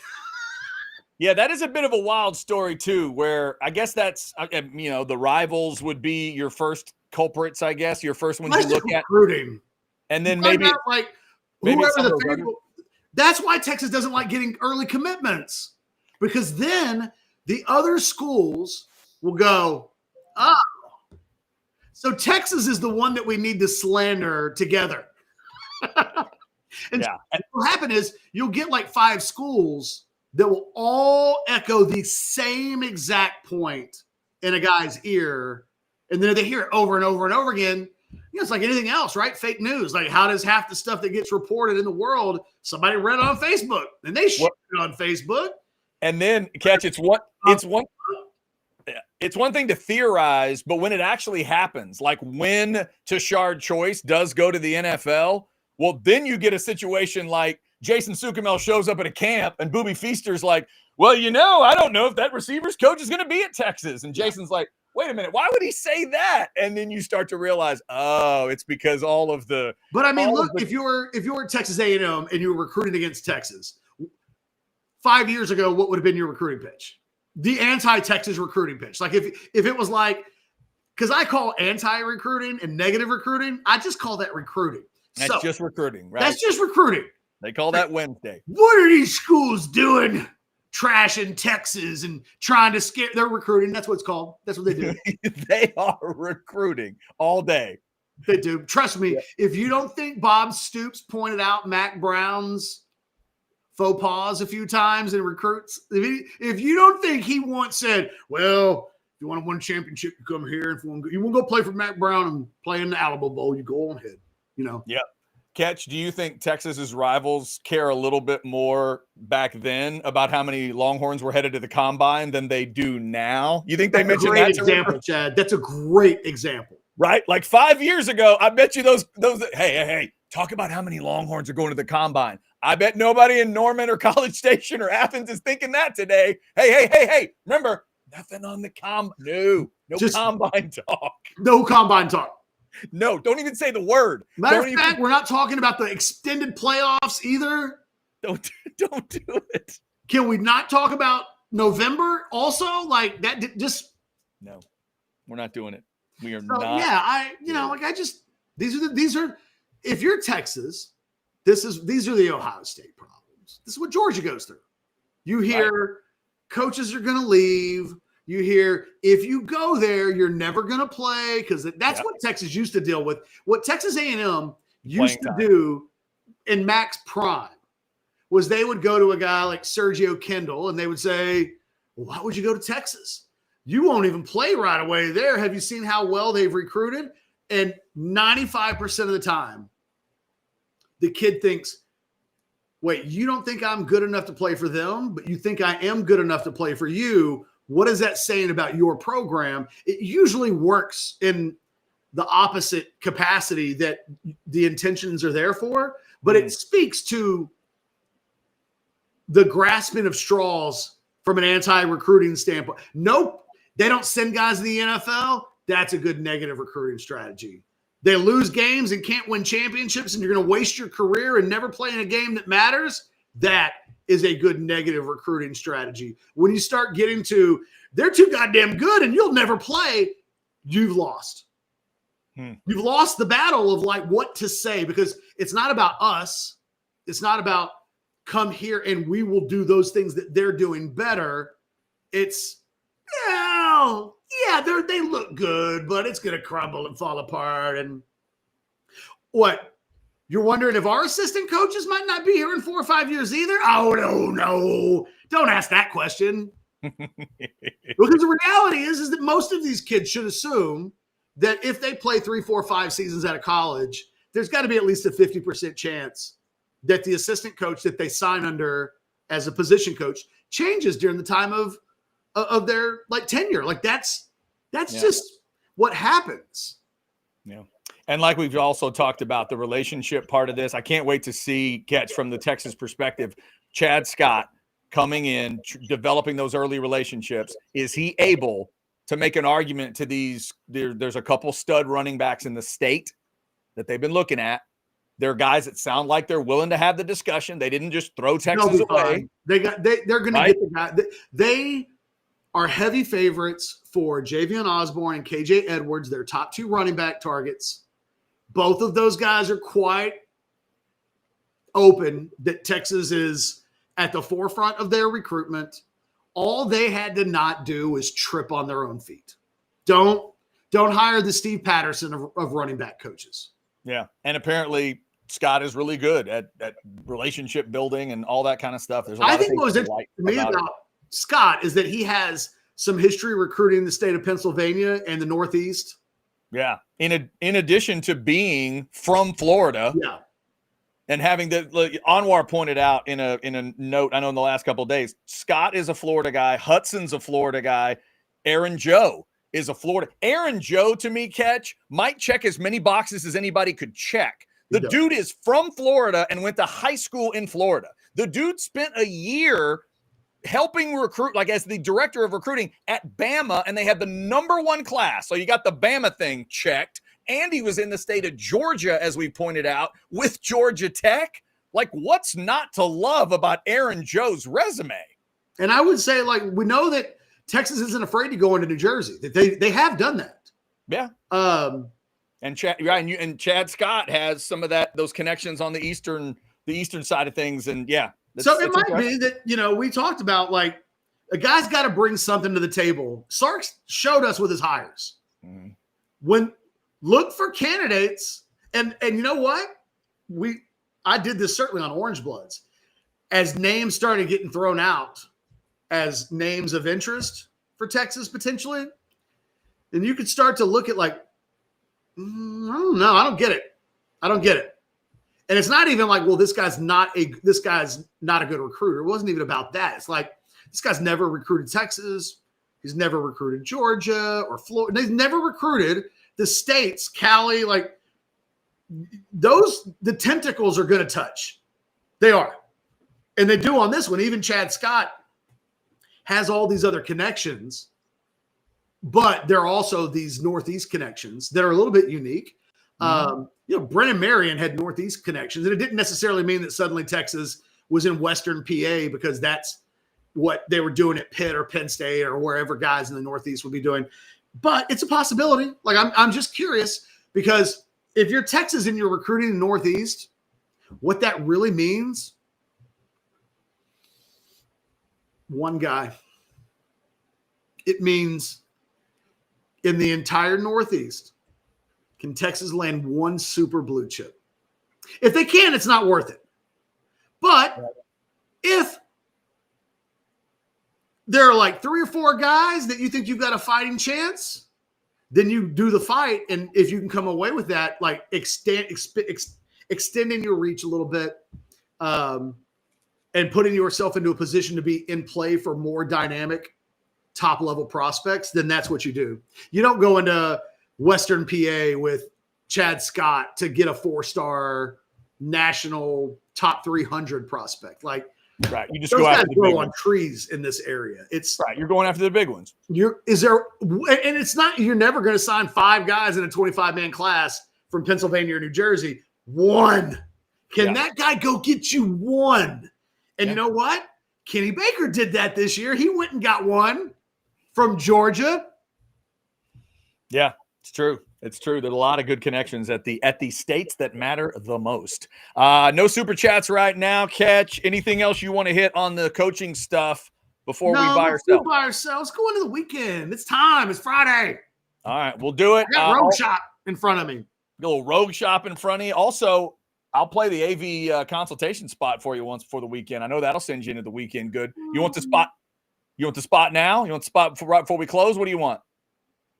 Yeah, that is a bit of a wild story too, where I guess that's, the rivals would be your first culprits, I guess, your first ones you look at.
Recruiting.
And then maybe
whoever the favorite. That's why Texas doesn't like getting early commitments, because then the other schools will go, oh, so Texas is the one that we need to slander together. And what will happen is you'll get 5 schools that will all echo the same exact point in a guy's ear. And then they hear it over and over and over again. It's like anything else, right? Fake news. How does half the stuff that gets reported in the world, somebody read on Facebook and they share it on Facebook.
And then it's one thing to theorize, but when it actually happens, like when Tashard Choice does go to the NFL, well, then you get a situation like Jason Sukamel shows up at a camp and Booby Feaster's like, well, I don't know if that receivers coach is going to be at Texas. And Jason's like, wait a minute, why would he say that? And then you start to realize, oh, it's because all of the.
But I mean, look, if you were at Texas A&M and you were recruiting against Texas 5 years ago, what would have been your recruiting pitch? The anti-Texas recruiting pitch. If it was because I call anti-recruiting and negative recruiting, I just call that recruiting.
That's just recruiting, right?
That's just recruiting.
They call that Wednesday.
What are these schools doing? Trashing Texas and trying to scare. They're recruiting. That's what it's called. That's what they do.
They are recruiting all day.
They do. Trust me. Yeah. If you don't think Bob Stoops pointed out Mac Brown's faux pas a few times in recruits, if you don't think he once said, well, if you want to win a championship, you come here. If you want to go play for Mac Brown and play in the Alamo Bowl, you go on ahead.
Yeah. Catch, do you think Texas's rivals care a little bit more back then about how many Longhorns were headed to the combine than they do now? You think they mentioned that?
Example, Chad. That's a great example.
Right? Like 5 years ago, I bet you those hey, talk about how many Longhorns are going to the combine. I bet nobody in Norman or College Station or Athens is thinking that today. Hey. Remember, nothing on the No combine talk.
No combine talk.
No, don't even say the word.
Matter of fact, we're not talking about the extended playoffs either.
Don't do it.
Can we not talk about November also? Like that just
no, we're not doing it. We are
so,
not.
Yeah, these are if you're Texas, these are the Ohio State problems. This is what Georgia goes through. You hear coaches are going to leave. You hear if you go there, you're never going to play because that's what Texas used to deal with. What Texas A&M used to do in Mac's prime was they would go to a guy like Sergio Kendall and they would say, well, why would you go to Texas? You won't even play right away there. Have you seen how well they've recruited? And 95% of the time, the kid thinks, wait, you don't think I'm good enough to play for them, but you think I am good enough to play for you. What is that saying about your program? It usually works in the opposite capacity that the intentions are there for, but it speaks to the grasping of straws from an anti-recruiting standpoint. Nope, they don't send guys to the NFL. That's a good negative recruiting strategy. They lose games and can't win championships, and you're going to waste your career and never play in a game that matters. That is a good negative recruiting strategy. When you start getting to they're too goddamn good and you'll never play, you've lost. You've lost the battle of like what to say because it's not about us. It's not about come here and we will do those things that they're doing better. It's, they look good, but it's going to crumble and fall apart. And what? You're wondering if our assistant coaches might not be here in 4 or 5 years either? Oh, no. Don't ask that question. Because the reality is that most of these kids should assume that if they play 3, 4, 5 seasons out of college, there's got to be at least a 50% chance that the assistant coach that they sign under as a position coach changes during the time of their like tenure. Like that's just what happens.
Yeah. And like we've also talked about the relationship part of this, I can't wait to see Catch from the Texas perspective. Chad Scott coming in, developing those early relationships. Is he able to make an argument to these? There's a couple stud running backs in the state that they've been looking at. They're guys that sound like they're willing to have the discussion. They didn't just throw Texas away.
They're going to get the guy. They are heavy favorites for Javion Osborne and KJ Edwards, their top 2 running back targets. Both of those guys are quite open that Texas is at the forefront of their recruitment. All they had to not do is trip on their own feet. Don't hire the Steve Patterson of running back coaches.
Yeah, and apparently Scott is really good at relationship building and all that kind of stuff. There's a lot
I think what was interesting to me about Scott is that he has some history recruiting the state of Pennsylvania and the Northeast.
Yeah. In addition to being from Florida.
Yeah.
And having Anwar pointed out in a note, I know in the last couple of days, Scott is a Florida guy. Hudson's a Florida guy. Aaron Joe is a Florida. Aaron Joe, to me, Catch, might check as many boxes as anybody could check. The dude is from Florida and went to high school in Florida. The dude spent a year helping recruit, like as the director of recruiting at Bama, and they had the #1 class. So you got the Bama thing checked. And he was in the state of Georgia, as we pointed out, with Georgia Tech. Like, what's not to love about Aaron Joe's resume?
And I would say, like, we know that Texas isn't afraid to go into New Jersey. They have done that.
Yeah. And Chad Scott has some of those connections on the eastern side of things. And yeah.
So it might be that, we talked about, like, a guy's got to bring something to the table. Sark's showed us with his hires. When look for candidates, and you know what? I did this certainly on Orange Bloods. As names started getting thrown out as names of interest for Texas potentially, and you could start to look at like, I don't know, I don't get it. And it's not even like, well, this guy's not a good recruiter. It wasn't even about that. It's like this guy's never recruited Texas. He's never recruited Georgia or Florida. He's never recruited the states, Cali, like the tentacles are going to touch. They are. And they do on this one. Even Chad Scott has all these other connections, but there are also these Northeast connections that are a little bit unique. Brennan Marion had Northeast connections, and it didn't necessarily mean that suddenly Texas was in Western PA because that's what they were doing at Pitt or Penn State or wherever guys in the Northeast would be doing. But it's a possibility. Like, I'm just curious, because if you're Texas and you're recruiting the Northeast, what that really means, one guy. It means in the entire Northeast, can Texas land one super blue chip? If they can, it's not worth it. But if there are like 3 or 4 guys that you think you've got a fighting chance, then you do the fight. And if you can come away with that, like extending your reach a little bit, and putting yourself into a position to be in play for more dynamic top level prospects, then that's what you do. You don't go into Western PA with Chad Scott to get a 4-star national top 300 prospect. Like,
right. You just go after the big
on
ones.
Trees in this area. It's
right. You're going after the big ones.
And it's not, you're never going to sign 5 guys in a 25-man class from Pennsylvania or New Jersey. One. Can that guy go get you one? And you know what? Kenny Baker did that this year. He went and got one from Georgia.
Yeah, it's true. It's true. There's a lot of good connections at the states that matter the most. No super chats right now. Catch. Anything else you want to hit on the coaching stuff before we buy or sell?
Buy or sell. Let's go into the weekend. It's time. It's Friday.
All right, we'll do it.
I got Rogue Shop in front of me.
A little Rogue Shop in front of you. Also, I'll play the AV consultation spot for you once before the weekend. I know that'll send you into the weekend good. You want the spot? You want the spot now? You want the spot right before we close? What do you want?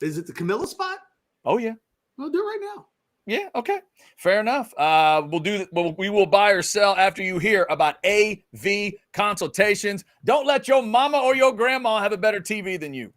Is it the Camilla spot?
Oh, yeah.
We'll do it right now.
Yeah, okay. Fair enough. We will buy or sell after you hear about AV consultations. Don't let your mama or your grandma have a better TV than you.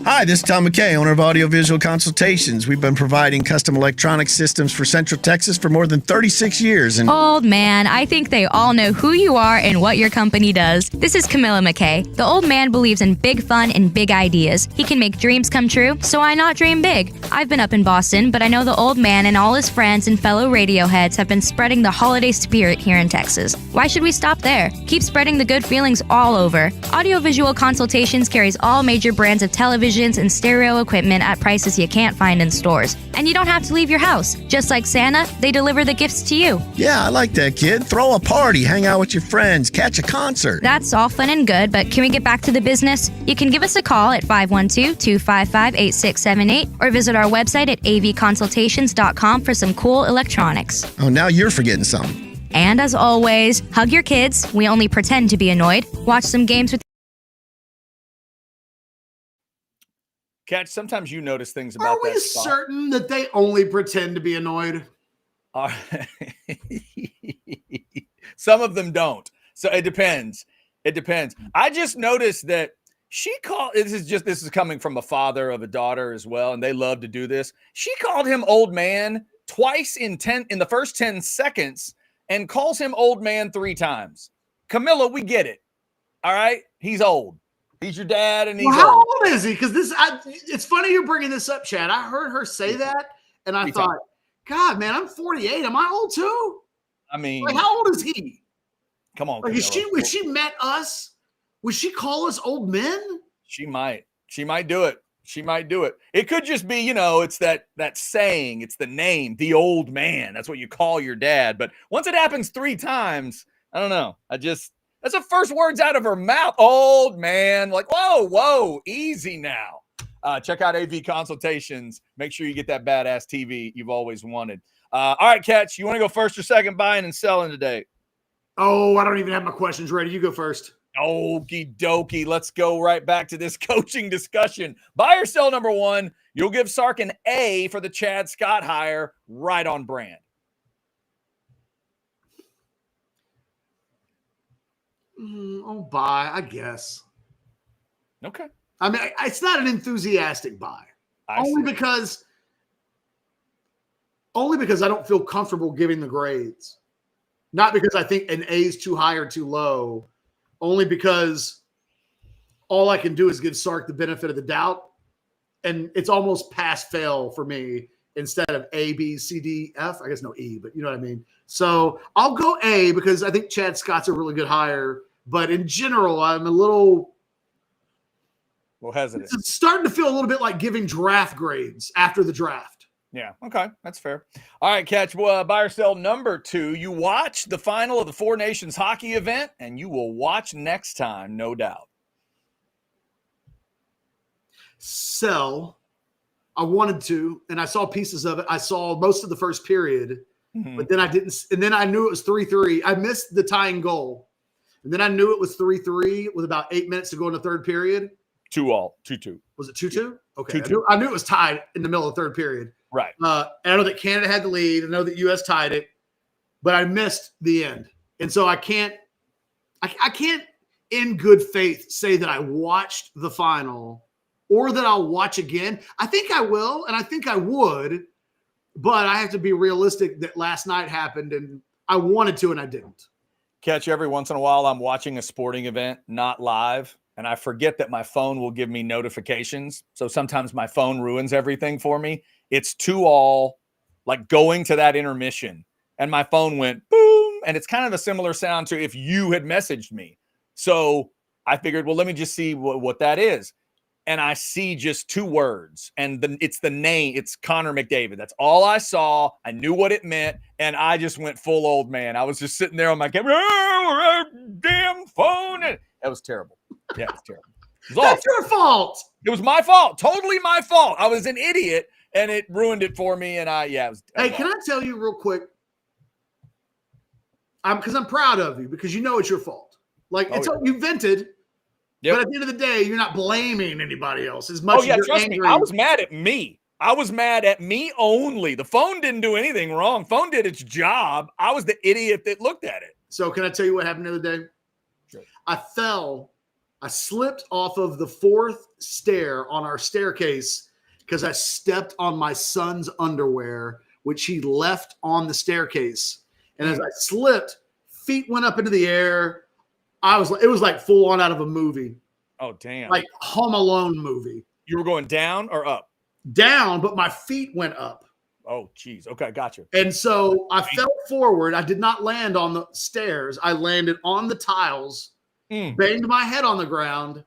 Hi, this is Tom McKay, owner of Audiovisual Consultations. We've been providing custom electronic systems for Central Texas for more than 36 years. And
Old man, I think they all know who you are and what your company does. This is Camilla McKay. The old man believes in big fun and big ideas. He can make dreams come true, so why not dream big? I've been up in Boston, but I know the old man and all his friends and fellow radio heads have been spreading the holiday spirit here in Texas. Why should we stop there? Keep spreading the good feelings all over. Audiovisual Consultations carries all major brands of televisions and stereo equipment at prices you can't find in stores. And you don't have to leave your house. Just like Santa, they deliver the gifts to you.
Yeah, I like that, kid. Throw a party, hang out with your friends, catch a concert.
That's all fun and good, but can we get back to the business? You can give us a call at 512-255-8678 or visit our website at avconsultations.com for some cool electronics.
Oh, now you're forgetting something.
And as always, hug your kids. We only pretend to be annoyed. Watch some games with
Catch, sometimes you notice things about that spot.
Are we certain that they only pretend to be annoyed?
Some of them don't. So it depends. It depends. I just noticed that she called, this is coming from a father of a daughter as well, and they love to do this. She called him old man twice in the first 10 seconds and calls him old man 3 times. Camilla, we get it. All right? He's old. He's your dad, and he's
how
old.
old is he? Because it's funny you're bringing this up, Chad. I heard her say that, and I thought, God, man, I'm 48. Am I old too?
I mean,
like, how old is he?
Come on,
like, if she met us, would she call us old men?
She might. She might do it. She might do it. It could just be, it's that saying. It's the name, the old man. That's what you call your dad. But once it happens 3 times, I don't know. That's the first words out of her mouth. Old man. Like, whoa, easy now. Check out AV Consultations. Make sure you get that badass TV you've always wanted. All right, Catch, you want to go first or second buying and selling today?
Oh, I don't even have my questions ready. You go first.
Okie dokie. Let's go right back to this coaching discussion. Buy or sell number 1. You'll give Sark an A for the Chad Scott hire. Right on brand.
Oh, buy, I guess.
Okay.
I mean, it's not an enthusiastic buy. Only because only because I don't feel comfortable giving the grades. Not because I think an A is too high or too low, only because all I can do is give Sark the benefit of the doubt. And it's almost pass fail for me instead of A, B, C, D, F. I guess no E, but you know what I mean? So I'll go A because I think Chad Scott's a really good hire. But in general, I'm a little
hesitant.
It's starting to feel a little bit like giving draft grades after the draft.
Yeah. Okay. That's fair. All right, Catch. Buy or sell number 2. You watch the final of the Four Nations hockey event, and you will watch next time, no doubt.
Sell. I wanted to, and I saw pieces of it. I saw most of the first period, but then I didn't. And then I knew it was 3-3. I missed the tying goal. And then I knew it was 3-3 with about 8 minutes to go in the third period.
2-2.
Was it 2-2? Okay.
2-2.
I knew it was tied in the middle of the third period.
Right.
And I know that Canada had the lead. I know that U.S. tied it, but I missed the end. And so I can't in good faith say that I watched the final or that I'll watch again. I think I will, and I think I would, but I have to be realistic that last night happened and I wanted to and I didn't.
Catch, every once in a while I'm watching a sporting event, not live, and I forget that my phone will give me notifications. So sometimes my phone ruins everything for me. It's 2-2, like going to that intermission, and my phone went boom, and it's kind of a similar sound to if you had messaged me. So I figured, well, let me just see what that is. And I see just 2 words, and it's the name. It's Connor McDavid. That's all I saw. I knew what it meant, and I just went full old man. I was just sitting there on my camera, damn phone. And it was terrible. Yeah, it was terrible. It was
That's your fault.
It was my fault. Totally my fault. I was an idiot, and it ruined it for me. And it was.
Hey, can I tell you real quick? Because I'm proud of you because you know it's your fault. Like you vented. Yep. But at the end of the day, you're not blaming anybody else as much as you're
trust
angry.
Me. I was mad at me. I was mad at me only. The phone didn't do anything wrong. Phone did its job. I was the idiot that looked at it.
So can I tell you what happened the other day?
Sure.
I slipped off of the 4th stair on our staircase because I stepped on my son's underwear, which he left on the staircase. And as I slipped, feet went up into the air. It was like full on out of a movie.
Oh, damn.
Like Home Alone movie.
You were going down or up?
Down, but my feet went up.
Oh, geez. Okay, gotcha.
And so I fell forward. I did not land on the stairs. I landed on the tiles, banged my head on the ground,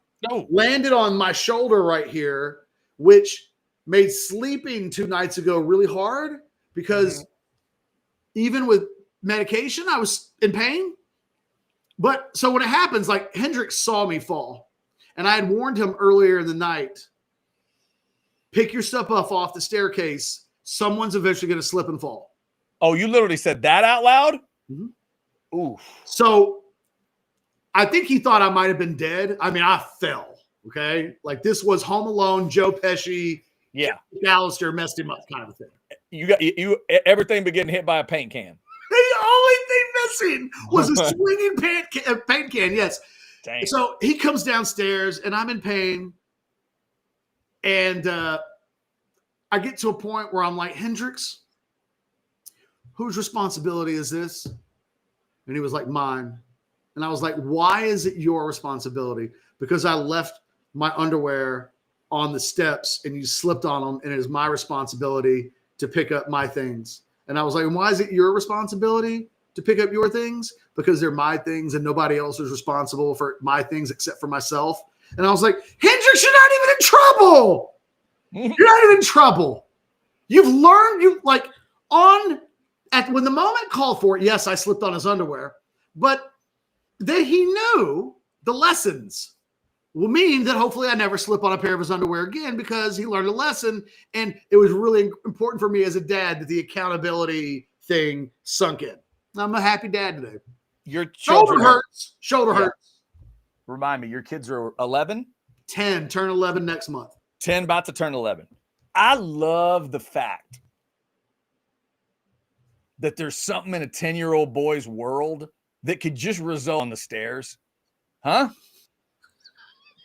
landed on my shoulder right here, which made sleeping 2 nights ago really hard because even with medication, I was in pain. But so when it happens, like Hendricks saw me fall, and I had warned him earlier in the night, pick your stuff up off the staircase. Someone's eventually going to slip and fall.
Oh, you literally said that out loud?
Mm-hmm.
Ooh.
So I think he thought I might have been dead. I mean, I fell. Okay. Like this was Home Alone, Joe Pesci.
Yeah.
Alistair messed him up kind of thing.
You everything but getting hit by a paint can.
The only thing missing was a swinging paint can. Yes.
Dang.
So he comes downstairs and I'm in pain. And I get to a point where I'm like, Hendricks, whose responsibility is this? And he was like, mine. And I was like, why is it your responsibility? Because I left my underwear on the steps and you slipped on them, and it is my responsibility to pick up my things. And I was like, why is it your responsibility to pick up your things? Because they're my things and nobody else is responsible for my things except for myself. And I was like, Hendricks, you're not even in trouble. You're not even in trouble. You've learned, when the moment called for it, yes, I slipped on his underwear, but then he knew the lessons will mean that hopefully I never slip on a pair of his underwear again because he learned a lesson. And it was really important for me as a dad that the accountability thing sunk in. I'm a happy dad today.
Your children
Shoulder hurts.
Remind me, your kids are 11?
10, turn 11 next month.
10, about to turn 11. I love the fact that there's something in a 10-year-old boy's world that could just result on the stairs. Huh?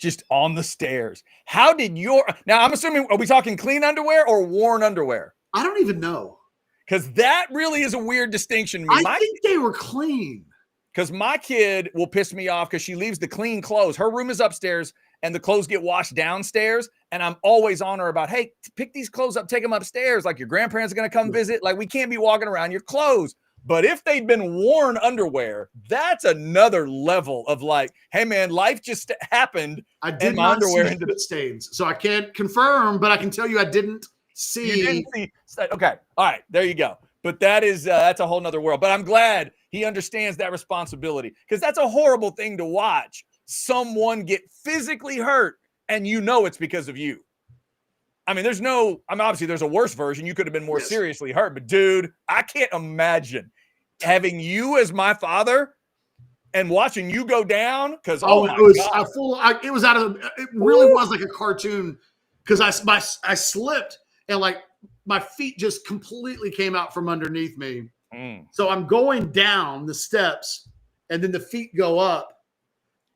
Just on the stairs. How did now I'm assuming, are we talking clean underwear or worn underwear?
I don't even know.
Because that really is a weird distinction to me.
I think they were clean.
Because my kid will piss me off because she leaves the clean clothes. Her room is upstairs and the clothes get washed downstairs. And I'm always on her about, hey, pick these clothes up, take them upstairs. Like your grandparents are going to come visit. Like we can't be walking around your clothes. But if they'd been worn underwear, that's another level of like, hey man, life just happened.
I did not see foot stains. So I can't confirm, but I can tell you I didn't see.
You didn't see. Okay. All right. There you go. But that's a whole nother world. But I'm glad he understands that responsibility, because that's a horrible thing to watch someone get physically hurt and it's because of you. I mean, obviously there's a worse version. You could have been more seriously hurt, but dude, I can't imagine having you as my father and watching you go down. Because
it really was like a cartoon, because I slipped and like my feet just completely came out from underneath me. So I'm going down the steps and then the feet go up,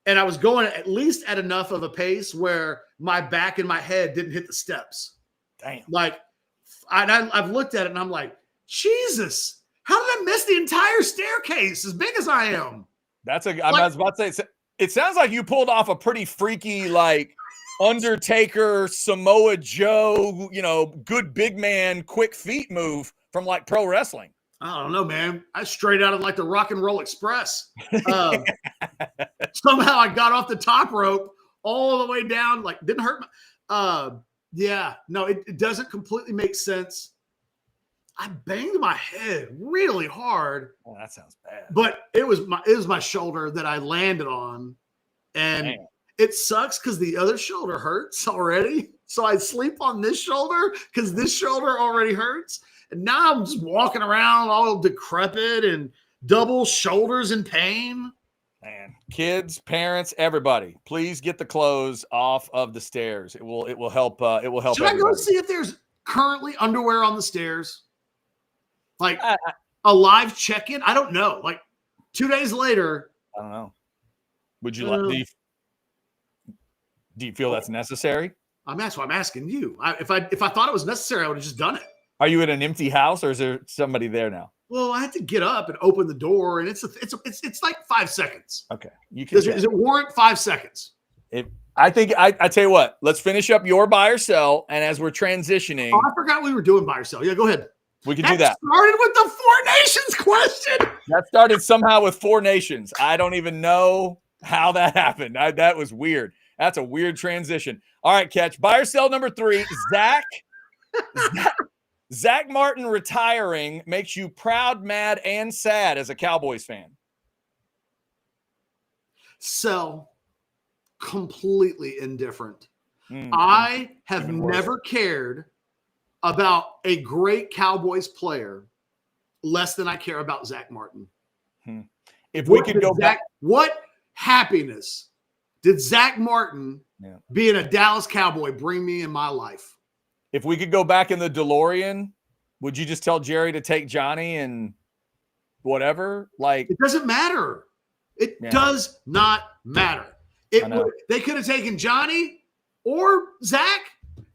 and I was going at least at enough of a pace where my back and my head didn't hit the steps.
Damn.
Like I've looked at it and I'm like, Jesus, how did I miss the entire staircase as big as I am?
I was about to say, it sounds like you pulled off a pretty freaky, like Undertaker, Samoa Joe, good big man, quick feet move from like pro wrestling.
I don't know, man. I straight out of like the Rock and Roll Express. Somehow I got off the top rope all the way down, like didn't hurt. It doesn't completely make sense. I banged my head really hard.
Oh, that sounds bad.
But it was my shoulder that I landed on, and it sucks because the other shoulder hurts already. So I sleep on this shoulder because this shoulder already hurts. And now I'm just walking around all decrepit and double shoulders in pain.
Man, kids, parents, everybody, please get the clothes off of the stairs. It will help. It will help.
Should everybody. I go see if there's currently underwear on the stairs? Like a live check-in? I don't know. Like 2 days later.
I don't know. Would you like? Do you feel that's necessary?
That's why I'm asking you. If I thought it was necessary, I would have just done it.
Are you in an empty house, or is there somebody there now?
Well, I had to get up and open the door, and it's like 5 seconds.
Okay, you can.
Does it warrant 5 seconds?
I think I tell you what. Let's finish up your buy or sell, and as we're transitioning,
I forgot we were doing buy or sell. Yeah, go ahead.
We can do that.
Started with the 4 Nations question.
That started somehow with 4 Nations. I don't even know how that happened. That was weird. That's a weird transition. All right, Catch. Buy or sell number 3. Zach Martin retiring makes you proud, mad, and sad as a Cowboys fan.
Sell. Completely indifferent. I have never cared about a great Cowboys player less than I care about Zach Martin.
If we could go back.
What happiness did Zach Martin being a Dallas Cowboy bring me in my life?
If we could go back in the DeLorean, would you just tell Jerry to take Johnny and whatever? Like,
it doesn't matter. It does not matter. They could have taken Johnny or Zach.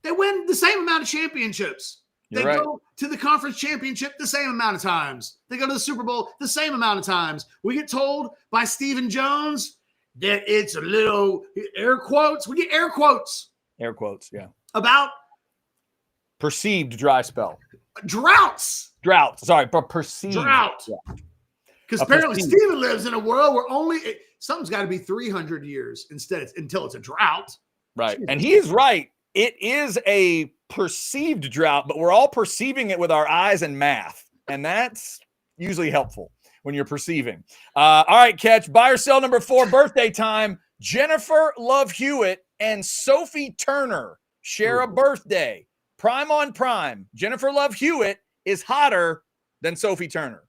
They win the same amount of championships. They go to the conference championship the same amount of times. They go to the Super Bowl the same amount of times. We get told by Stephen Jones that it's a little air quotes. We get air quotes.
Air quotes, yeah.
About
perceived dry spell.
Droughts.
Sorry, but perceived.
Drought. Because apparently Stephen lives in a world where something's got to be 300 years until it's a drought.
Right. And he is right. It is a perceived drought, but we're all perceiving it with our eyes and math. And that's usually helpful when you're perceiving. All right, Catch. Buy or sell number 4, birthday time. Jennifer Love Hewitt and Sophie Turner share a birthday. Prime on prime. Jennifer Love Hewitt is hotter than Sophie Turner.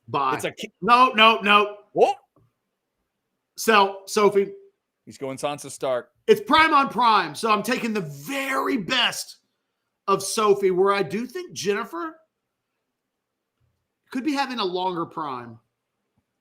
Buy. No.
What?
Sell, Sophie.
He's going Sansa Stark.
It's prime on prime. So I'm taking the very best of Sophie, where I do think Jennifer could be having a longer prime.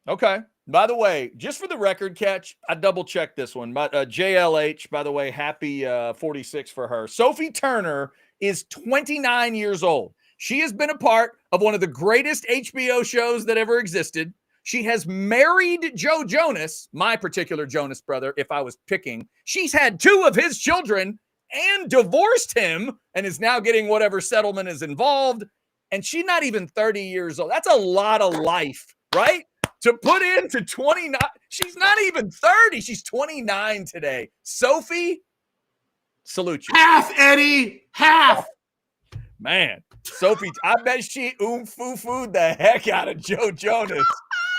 Okay. By the way, just for the record, Catch, I double-checked this one. But JLH, by the way, happy 46 for her. Sophie Turner is 29 years old. She has been a part of one of the greatest HBO shows that ever existed. She has married Joe Jonas, my particular Jonas brother, if I was picking. She's had 2 of his children and divorced him and is now getting whatever settlement is involved. And she's not even 30 years old. That's a lot of life, right? To put into 29. She's not even 30. She's 29 today. Sophie, salute you.
Half, Eddie. Half.
Man, Sophie, I bet she foo-fooed the heck out of Joe Jonas.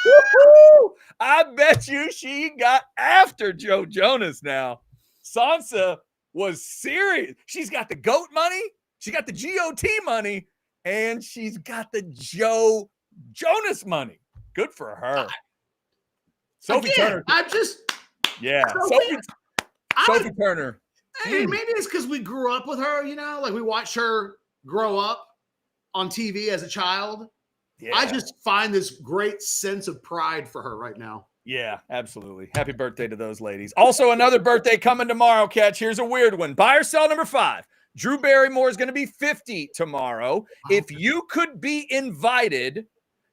Woo-hoo! I bet you she got after Joe Jonas now. Sansa was serious. She's got the GOAT money. She got the GOT money. And she's got the Joe Jonas money. Good for her. Sophie Turner.
Yeah.
Sophie Turner.
Hey, maybe it's because we grew up with her, like we watched her grow up on TV as a child. Yeah. I just find this great sense of pride for her right now.
Yeah, absolutely. Happy birthday to those ladies. Also, another birthday coming tomorrow, Catch. Here's a weird one. Buy or sell number 5. Drew Barrymore is going to be 50 tomorrow. If you could be invited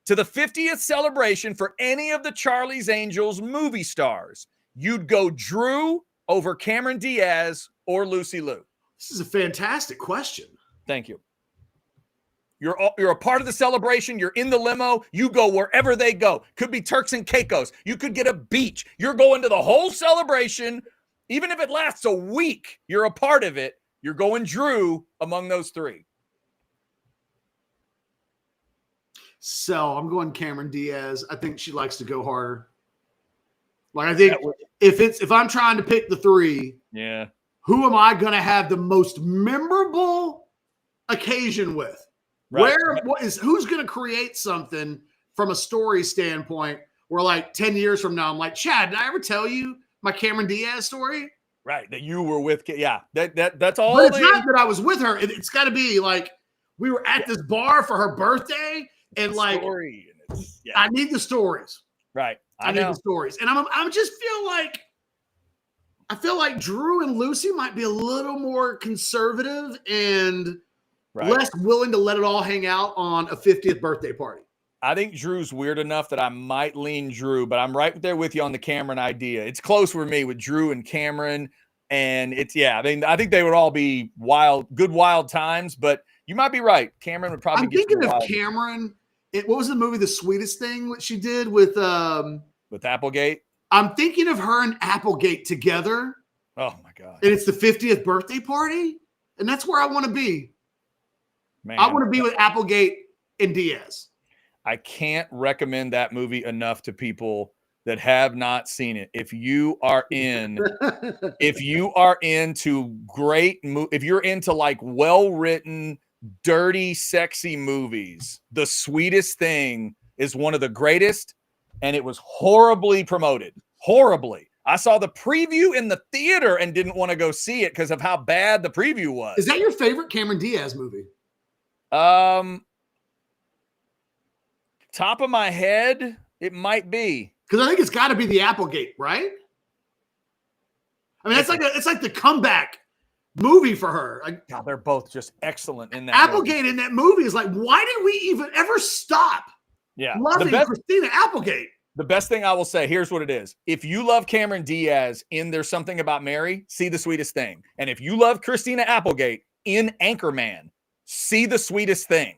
to the 50th celebration for any of the Charlie's Angels movie stars, you'd go Drew over Cameron Diaz or Lucy Liu.
This is a fantastic question.
Thank you. You're a part of the celebration. You're in the limo. You go wherever they go. Could be Turks and Caicos. You could get a beach. You're going to the whole celebration. Even if it lasts a week, you're a part of it. You're going Drew among those 3.
So I'm going Cameron Diaz. I think she likes to go harder. Like, I think if I'm trying to pick the 3,
yeah,
who am I going to have the most memorable occasion with? Right. Who's going to create something from a story standpoint where, like, 10 years from now, I'm like, Chad, did I ever tell you my Cameron Diaz story?
Right, that you were with. Yeah, that's all.
But it's not that I was with her. It's got to be like we were at this bar for her birthday, and like, I need the stories.
Right,
I need the stories, and I just feel like Drew and Lucy might be a little more conservative and less willing to let it all hang out on a 50th birthday party.
I think Drew's weird enough that I might lean Drew, but I'm right there with you on the Cameron idea. It's close for me with Drew and Cameron, and I think they would all be wild times, but you might be right. Cameron would probably.
I'm thinking of Cameron. What was the movie, The Sweetest Thing, that she did with
Applegate?
I'm thinking of her and Applegate together.
Oh my God!
And it's the 50th birthday party, and that's where I want to be. Man, I want to be with Applegate and Diaz.
I can't recommend that movie enough to people that have not seen it. If you are into if you're into like well-written, dirty, sexy movies, The Sweetest Thing is one of the greatest, and it was horribly promoted. Horribly. I saw the preview in the theater and didn't want to go see it because of how bad the preview was.
Is that your favorite Cameron Diaz movie?
Top of my head, it might be.
Because I think it's got to be the Applegate, right? I mean, it's like the comeback movie for her. Like,
God, they're both just excellent in that.
Applegate
movie.
In that movie is like, why did we even ever stop loving Christina Applegate?
The best thing I will say, here's what it is. If you love Cameron Diaz in There's Something About Mary, see The Sweetest Thing. And if you love Christina Applegate in Anchorman, see The Sweetest Thing.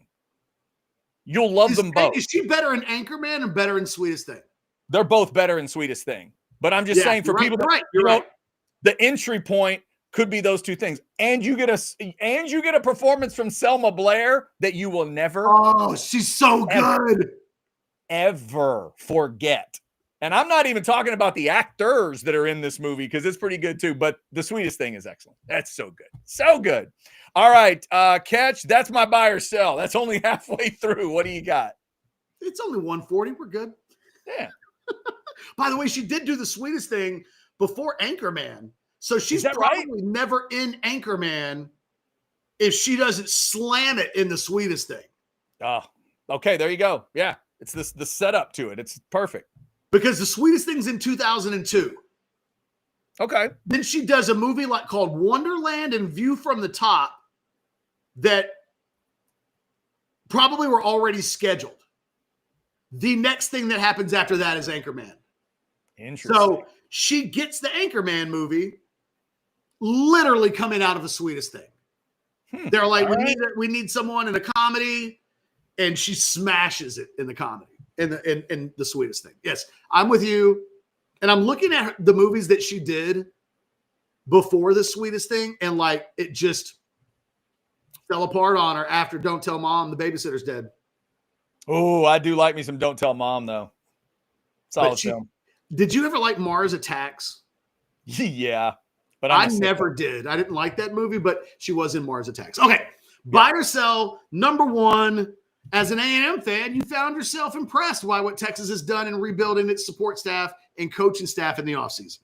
You'll love them both.
Is she better in Anchorman or better in Sweetest Thing?
They're both better in Sweetest Thing. But I'm just saying for people that the entry point could be those 2 things. And you get a performance from Selma Blair that you will never
she's so good.
Ever forget. And I'm not even talking about the actors that are in this movie because it's pretty good too, but The Sweetest Thing is excellent. That's so good. So good. All right, Catch, that's my buy or sell. That's only halfway through. What do you got?
It's only 140. We're good.
Yeah.
By the way, she did do The Sweetest Thing before Anchorman. So she's probably never in Anchorman if she doesn't slam it in The Sweetest Thing.
Oh, okay. There you go. Yeah. It's the setup to it. It's perfect.
Because The Sweetest Thing's in 2002.
Okay.
Then she does a movie called Wonderland and View from the Top that probably were already scheduled. The next thing that happens after that is Anchorman.
Interesting.
So she gets the Anchorman movie literally coming out of The Sweetest Thing. They're like, we need someone in a comedy, and she smashes it in the comedy, in The Sweetest Thing. Yes, I'm with you. And I'm looking at the movies that she did before The Sweetest Thing, and like it just fell apart on her after Don't Tell Mom, the babysitter's dead.
Oh, I do like me some Don't Tell Mom, though. Solid film.
Did you ever like Mars Attacks?
Yeah. But
I never did. I didn't like that movie, but she was in Mars Attacks. Okay. Buy or sell, number one. As an A&M fan, you found yourself impressed by what Texas has done in rebuilding its support staff and coaching staff in the offseason.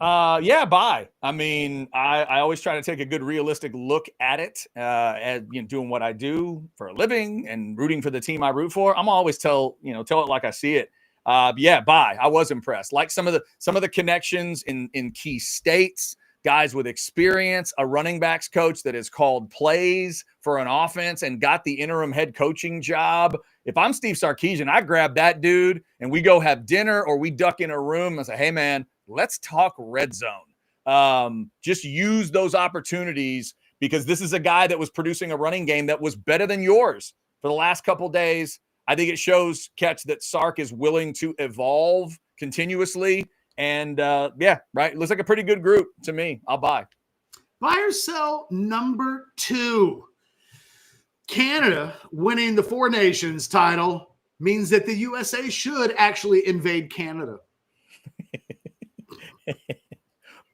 Yeah, buy. I mean, I always try to take a good realistic look at it, at doing what I do for a living and rooting for the team I root for. I'm always tell it like I see it. Yeah, buy. I was impressed. Like some of the connections in key states, guys with experience, a running backs coach that has called plays for an offense and got the interim head coaching job. If I'm Steve Sarkeesian, I grab that dude and we go have dinner, or we duck in a room and say, hey man, let's talk red zone. Just use those opportunities, because this is a guy that was producing a running game that was better than yours for the last couple days. I think it shows, Catch, that Sark is willing to evolve continuously. And yeah, right. Looks like a pretty good group to me. I'll buy.
Buy or sell, number two. Canada winning the Four Nations title means that the USA should actually invade Canada.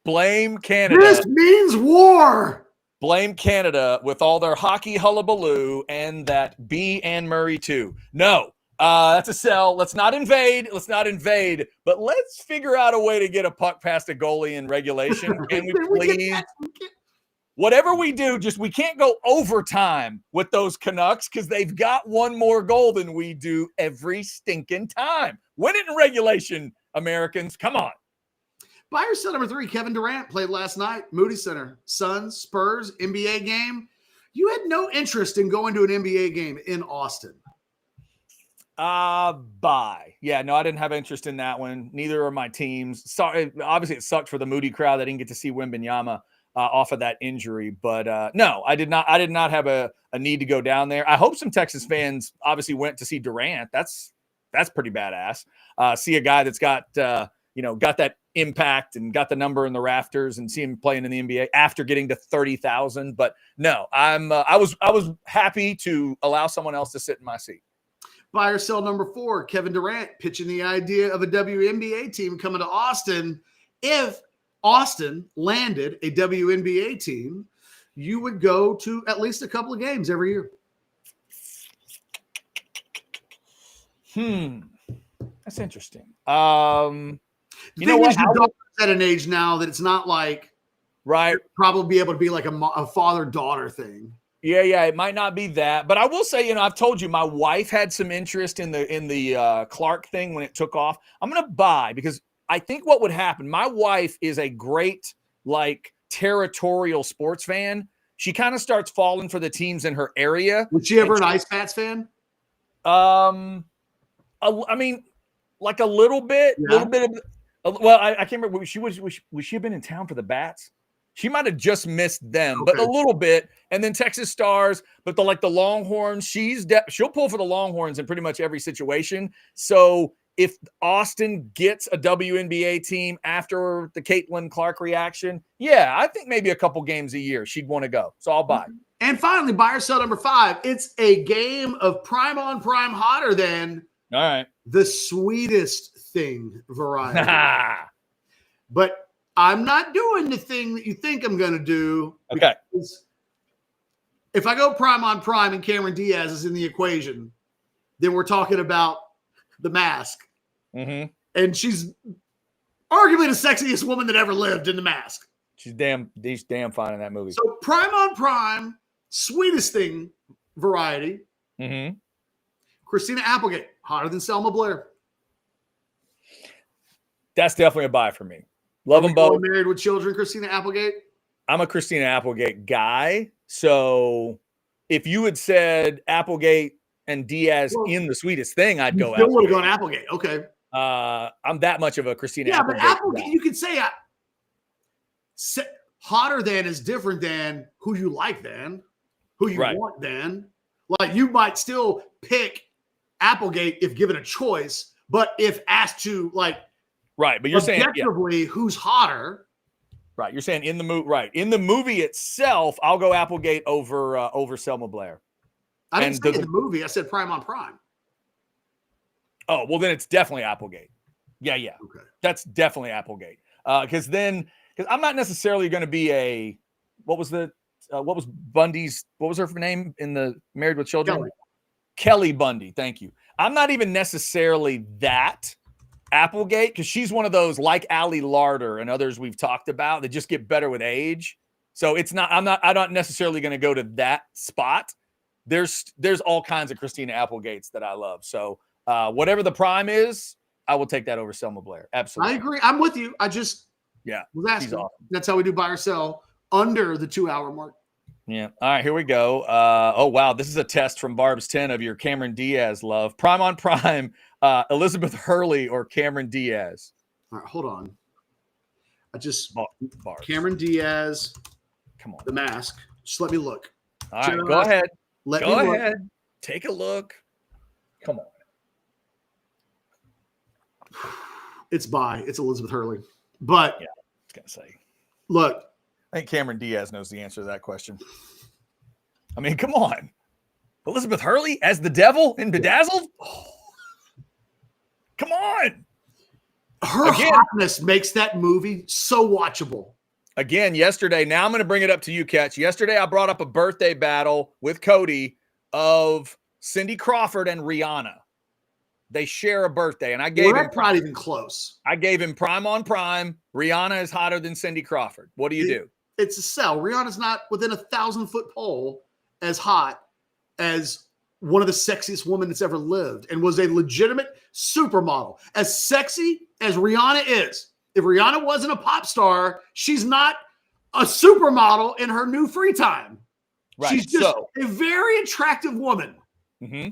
Blame Canada.
This means war.
Blame Canada with all their hockey hullabaloo and that B. Ann Murray too. No, that's a sell. Let's not invade. But let's figure out a way to get a puck past a goalie in regulation. Can we please? Whatever we do, we can't go overtime with those Canucks, because they've got one more goal than we do every stinking time. Win it in regulation, Americans. Come on.
Buy or sell, number three. Kevin Durant played last night, Moody Center. Suns, Spurs, NBA game. You had no interest in going to an NBA game in Austin.
Buy. Yeah, no, I didn't have interest in that one. Neither are my teams. Sorry, obviously it sucked for the Moody crowd. I didn't get to see Wembanyama off of that injury, but no, I did not have a need to go down there. I hope some Texas fans obviously went to see Durant. That's pretty badass. See a guy that's got got that impact and got the number in the rafters, and see him playing in the NBA after getting to 30,000. But no, I was happy to allow someone else to sit in my seat.
Buy or sell, number four. Kevin Durant pitching the idea of a WNBA team coming to Austin. If Austin landed a WNBA team, you would go to at least a couple of games every year.
That's interesting.
You know what? Your daughter's at an age now that it's not like
right.
Probably be able to be like a father-daughter thing.
Yeah, it might not be that, but I will say, I've told you my wife had some interest in the Clark thing when it took off. I'm going to buy, because I think what would happen, my wife is a great territorial sports fan. She kind of starts falling for the teams in her area.
Was she ever an Ice Pats fan?
I mean, like a little bit, I can't remember. Would she have been in town for the Bats? She might have just missed them, but a little bit. And then Texas Stars, but the Longhorns, she'll pull for the Longhorns in pretty much every situation. So if Austin gets a WNBA team after the Caitlin Clark reaction, yeah, I think maybe a couple games a year she'd want to go. So I'll buy.
And finally, buy or sell, number five. It's a game of prime on prime, hotter than
all right,
the Sweetest Thing variety. But I'm not doing the thing that you think I'm going to do.
Okay.
If I go prime on prime and Cameron Diaz is in the equation, then we're talking about The Mask.
Mm-hmm.
And she's arguably the sexiest woman that ever lived in The Mask.
She's damn fine in that movie.
So prime on prime, Sweetest Thing variety.
Mm-hmm.
Christina Applegate, hotter than Selma Blair.
That's definitely a buy for me. Love them both.
Married with children, Christina Applegate.
I'm a Christina Applegate guy. So if you had said Applegate and Diaz in The Sweetest Thing, I'd go
Still would have
Applegate.
gone Applegate. Okay.
I'm that much of a Christina
Yeah,
Applegate.
but Applegate, you could say hotter than is different than who you like than, who you want than. Like, you might still pick Applegate if given a choice, but if asked to, like,
right, but you're saying
objectively, who's hotter?
Right, you're saying in the movie. Right, in the movie itself, I'll go Applegate over Selma Blair.
I didn't say in the movie. I said prime on prime.
Oh, well, then it's definitely Applegate. Yeah.
Okay,
that's definitely Applegate. Because I'm not necessarily going to be what was Bundy's? What was her name in the Married with Children? Kelly Bundy. Thank you. I'm not even necessarily that Applegate, because she's one of those like Allie Larder and others we've talked about that just get better with age. So I'm not necessarily going to go to that spot. There's all kinds of Christina Applegates that I love. So whatever the prime is, I will take that over Selma Blair. Absolutely.
I agree. I'm with you. I just was asking.
Awesome.
That's how we do buy or sell under the 2-hour mark.
Yeah. All right, here we go. Oh, wow. This is a test from Barb's 10 of your Cameron Diaz love. Prime on prime, Elizabeth Hurley or Cameron Diaz?
All right, hold on.
Barb's.
Cameron Diaz.
Come on.
The Mask. Just let me look.
All right, go ahead.
Go ahead.
Take a look. Come on.
It's Elizabeth Hurley. But
yeah, I was gonna say.
Look.
I think Cameron Diaz knows the answer to that question. I mean, come on. Elizabeth Hurley as the devil in Bedazzled? Oh. Come on.
Her hotness makes that movie so watchable.
Again, yesterday, now I'm going to bring it up to you, Catch. Yesterday, I brought up a birthday battle with Cody of Cindy Crawford and Rihanna. They share a birthday, and I gave him
not even close.
I gave him prime on prime. Rihanna is hotter than Cindy Crawford. What do you do?
It's a sell. Rihanna's not within 1,000-foot pole as hot as one of the sexiest women that's ever lived, and was a legitimate supermodel. As sexy as Rihanna is, if Rihanna wasn't a pop star, she's not a supermodel in her new free time. Right. She's just a very attractive woman.
Mm-hmm.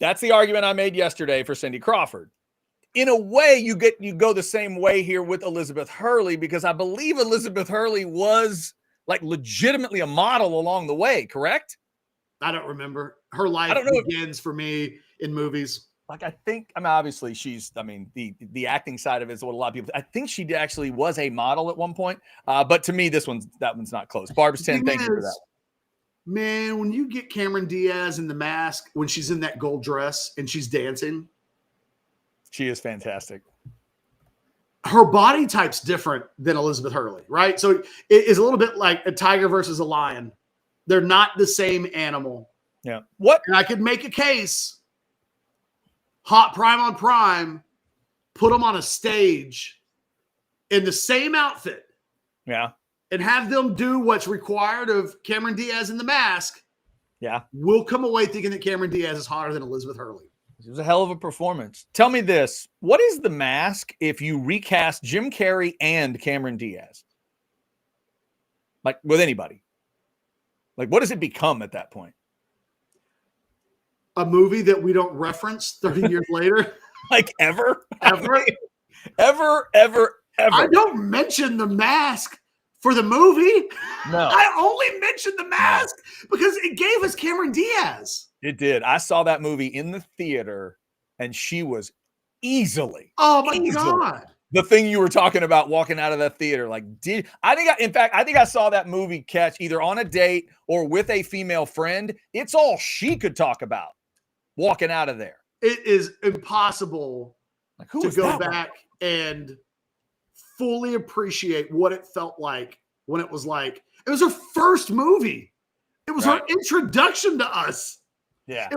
That's the argument I made yesterday for Cindy Crawford. In a way, you go the same way here with Elizabeth Hurley, because I believe Elizabeth Hurley was like legitimately a model along the way, correct?
I don't remember. Her life begins for me in movies.
Like, obviously the acting side of it is what a lot of people, I think she actually was a model at one point. But to me, that one's not close. Barb's 10, thank you for that.
Man, when you get Cameron Diaz in The Mask, when she's in that gold dress and she's dancing.
She is fantastic.
Her body type's different than Elizabeth Hurley, right? So it is a little bit like a tiger versus a lion. They're not the same animal.
Yeah.
And I could make a case, hot prime on prime, put them on a stage in the same outfit.
Yeah.
And have them do what's required of Cameron Diaz in The Mask.
Yeah.
We'll come away thinking that Cameron Diaz is hotter than Elizabeth Hurley.
It was a hell of a performance. Tell me this. What is The Mask if you recast Jim Carrey and Cameron Diaz? Like, with anybody? Like, what does it become at that point?
A movie that we don't reference 30 years later?
Like, ever?
Ever?
Ever.
I don't mention The Mask for the movie.
No.
I only mentioned The Mask because it gave us Cameron Diaz.
It did. I saw that movie in the theater, and she was easily.
Oh my God.
The thing you were talking about walking out of that theater. Like, I think I saw that movie, Catch, either on a date or with a female friend. It's all she could talk about walking out of there.
It is impossible to go back and fully appreciate what it felt like when it was her first movie. It was her introduction to us.
Yeah,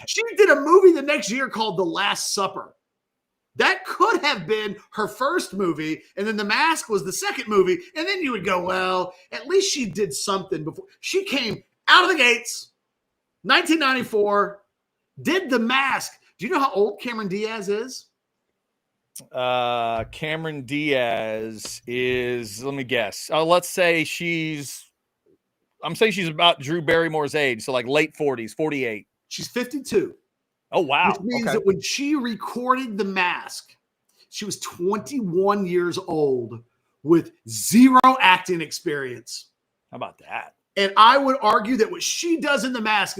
she did a movie the next year called The Last Supper. That could have been her first movie, and then The Mask was the second movie, and then you would go, well, at least she did something before. She came out of the gates, 1994, did The Mask. Do you know how old Cameron Diaz is?
Cameron Diaz is, let me guess. Let's say she's I'm saying she's about Drew Barrymore's age, so like late 40s, 48.
She's 52.
Oh, wow.
Which means that when she recorded The Mask, she was 21 years old with zero acting experience.
How about that?
And I would argue that what she does in The Mask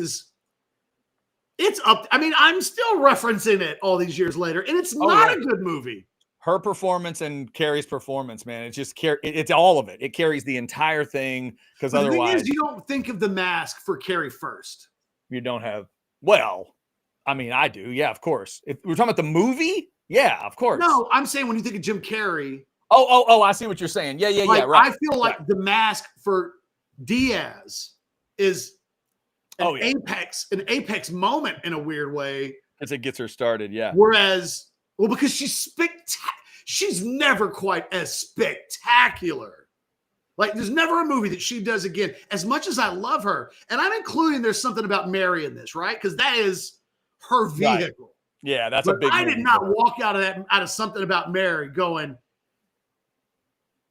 it's up. I mean, I'm still referencing it all these years later, and it's not a good movie.
Her performance and Carrie's performance, man, it's all of it. It carries the entire thing, because otherwise,
the thing is, you don't think of The Mask for Carrie first.
You don't have. Well, I mean, I do. Yeah, of course. If we're talking about the movie, yeah, of course.
No, I'm saying when you think of Jim Carrey.
Oh, I see what you're saying. Yeah, right.
I feel like The Mask for Diaz is an apex moment in a weird way.
As it gets her started, yeah.
Whereas, because she's never quite as spectacular. Like, there's never a movie that she does again. As much as I love her, and I'm including there's something about Mary in this, right? Because that is her vehicle.
Right. Yeah, that's a big.
I did not walk out of something about Mary going,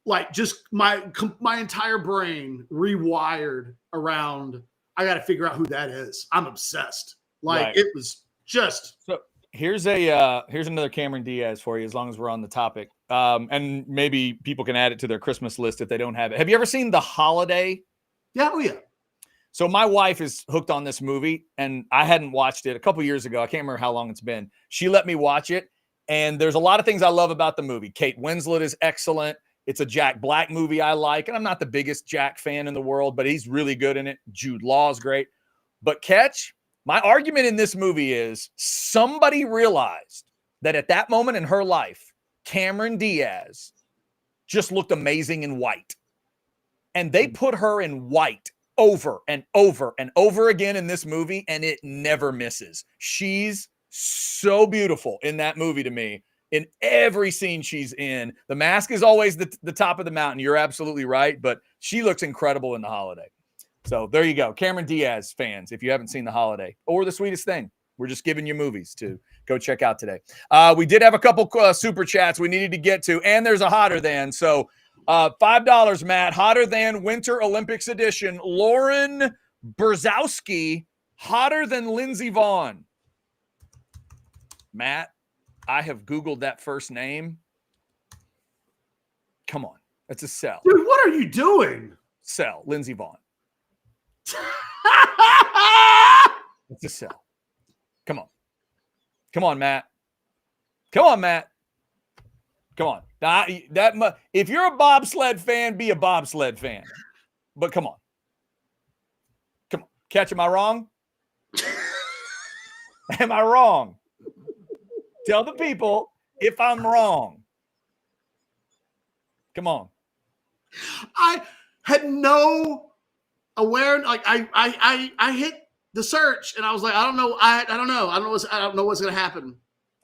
like, just my entire brain rewired around. I got to figure out who that is. I'm obsessed. Like, It was just.
So here's another Cameron Diaz for you, as long as we're on the topic. And maybe people can add it to their Christmas list if they don't have it. Have you ever seen The Holiday?
Yeah, oh yeah.
So my wife is hooked on this movie, and I hadn't watched it a couple years ago. I can't remember how long it's been. She let me watch it, and there's a lot of things I love about the movie. Kate Winslet is excellent. It's a Jack Black movie I like, and I'm not the biggest Jack fan in the world, but he's really good in it. Jude Law is great. But my argument in this movie is somebody realized that at that moment in her life, Cameron Diaz just looked amazing in white. And they put her in white over and over and over again in this movie, and it never misses. She's so beautiful in that movie to me. In every scene she's in, The Mask is always the top of the mountain. You're absolutely right, but she looks incredible in The Holiday. So there you go. Cameron Diaz fans, if you haven't seen The Holiday or The Sweetest Thing, we're just giving you movies to go check out today. We did have a couple super chats we needed to get to, and there's a hotter than. So $5, Matt, hotter than Winter Olympics edition. Lauren Berzowski, hotter than Lindsey Vonn. Matt, I have Googled that first name. Come on. That's a sell.
Dude, what are you doing?
Sell. Lindsey Vonn. It's a sell. Come on. Come on, Matt. Come on, Matt. Come on. If you're a bobsled fan, be a bobsled fan. But come on. Come on. Catch, am I wrong? Am I wrong? Tell the people if I'm wrong. Come on.
I had no awareness. Like I hit the search and I was like, I don't know. I don't know what's going to happen.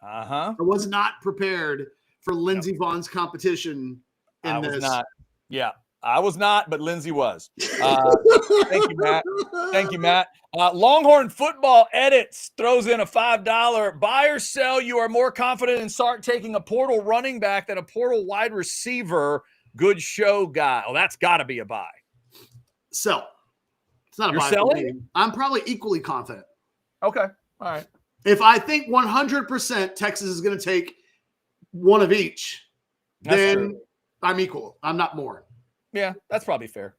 Uh-huh.
I was not prepared for Lindsey Vonn's competition in this.
I was not. Yeah, I was not, but Lindsey was. Thank you, Matt. Thank you, Matt. Longhorn Football Edits throws in a $5. Buy or sell, you are more confident in Sark taking a portal running back than a portal wide receiver. Good show, guy. Oh, that's got to be a buy.
Sell. It's not a
You're
buy.
selling?
I'm probably equally confident.
Okay. All right.
If I think 100% Texas is going to take one of each, then true. I'm equal. I'm not more.
Yeah, that's probably fair.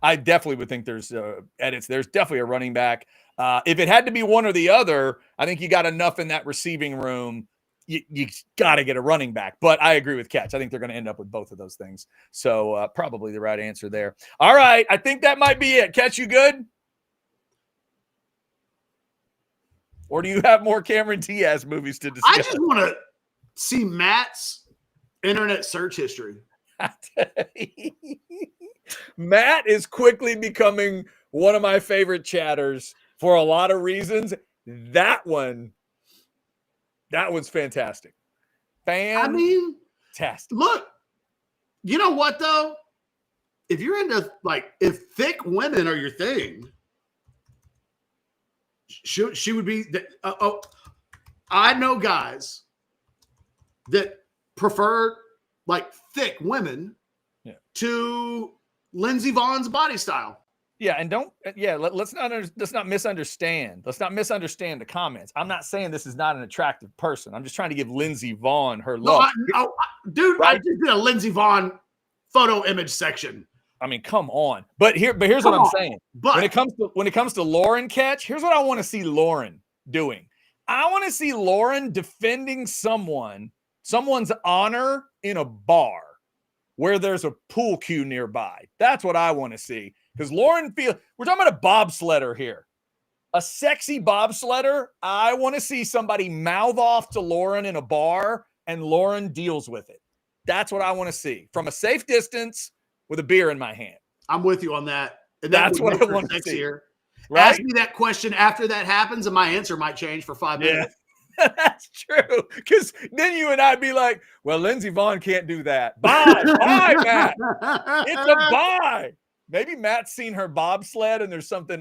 I definitely would think there's edits. There's definitely a running back. If it had to be one or the other, I think you got enough in that receiving room. You got to get a running back. But I agree with Catch. I think they're going to end up with both of those things. So probably the right answer there. All right. I think that might be it. Catch, you good? Or do you have more Cameron Diaz movies to discuss?
I just want to see Matt's internet search history.
Matt is quickly becoming one of my favorite chatters for a lot of reasons. That one's fantastic. Fantastic.
Look, you know what though? If you're into if thick women are your thing, she would be. I know guys that prefer thick women to Lindsey Vonn's body style.
Yeah, and let's not misunderstand. Let's not misunderstand the comments. I'm not saying this is not an attractive person. I'm just trying to give Lindsey Vaughn her love.
Dude, I just did a Lindsey Vaughn photo image section.
I mean, come on. But here's what I'm saying.
But
when it comes to Lauren Catch, here's what I want to see Lauren doing. I want to see Lauren defending someone's honor in a bar where there's a pool cue nearby. That's what I want to see. Because Lauren we're talking about a bobsledder here. A sexy bobsledder. I want to see somebody mouth off to Lauren in a bar and Lauren deals with it. That's what I want to see from a safe distance with a beer in my hand.
I'm with you on that. And
that's what I want to see.
Right? Ask me that question after that happens, and my answer might change for 5 minutes.
Yeah. That's true. Because then you and I'd be like, well, Lindsey Vaughn can't do that. Bye, Matt. It's a bye. Maybe Matt's seen her bobsled, and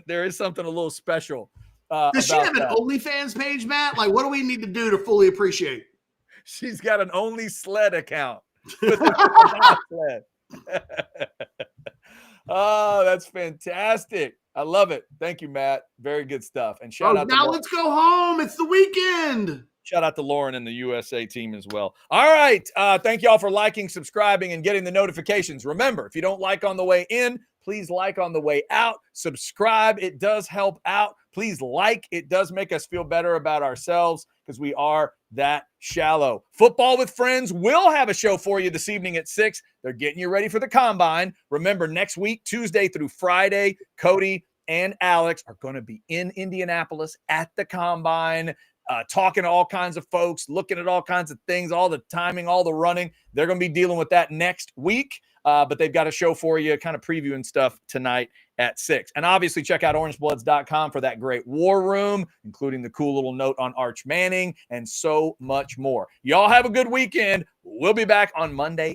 there is something a little special.
Does she have an OnlyFans page, Matt? Like, what do we need to do to fully appreciate?
She's got an Only Sled account with a bobsled. Oh, that's fantastic. I love it. Thank you, Matt. Very good stuff. And shout out.
Now let's go home. It's the weekend.
Shout out to Lauren and the USA team as well. All right. Thank you all for liking, subscribing, and getting the notifications. Remember, if you don't like on the way in, please like on the way out. Subscribe. It does help out. Please like. It does make us feel better about ourselves because we are that shallow. Football with Friends will have a show for you this evening at 6. They're getting you ready for the Combine. Remember, next week, Tuesday through Friday, Cody and Alex are going to be in Indianapolis at the Combine, talking to all kinds of folks, looking at all kinds of things, all the timing, all the running. They're going to be dealing with that next week, but they've got a show for you, kind of previewing stuff tonight at 6. And obviously check out orangebloods.com for that great war room, including the cool little note on Arch Manning and so much more. Y'all have a good weekend. We'll be back on Monday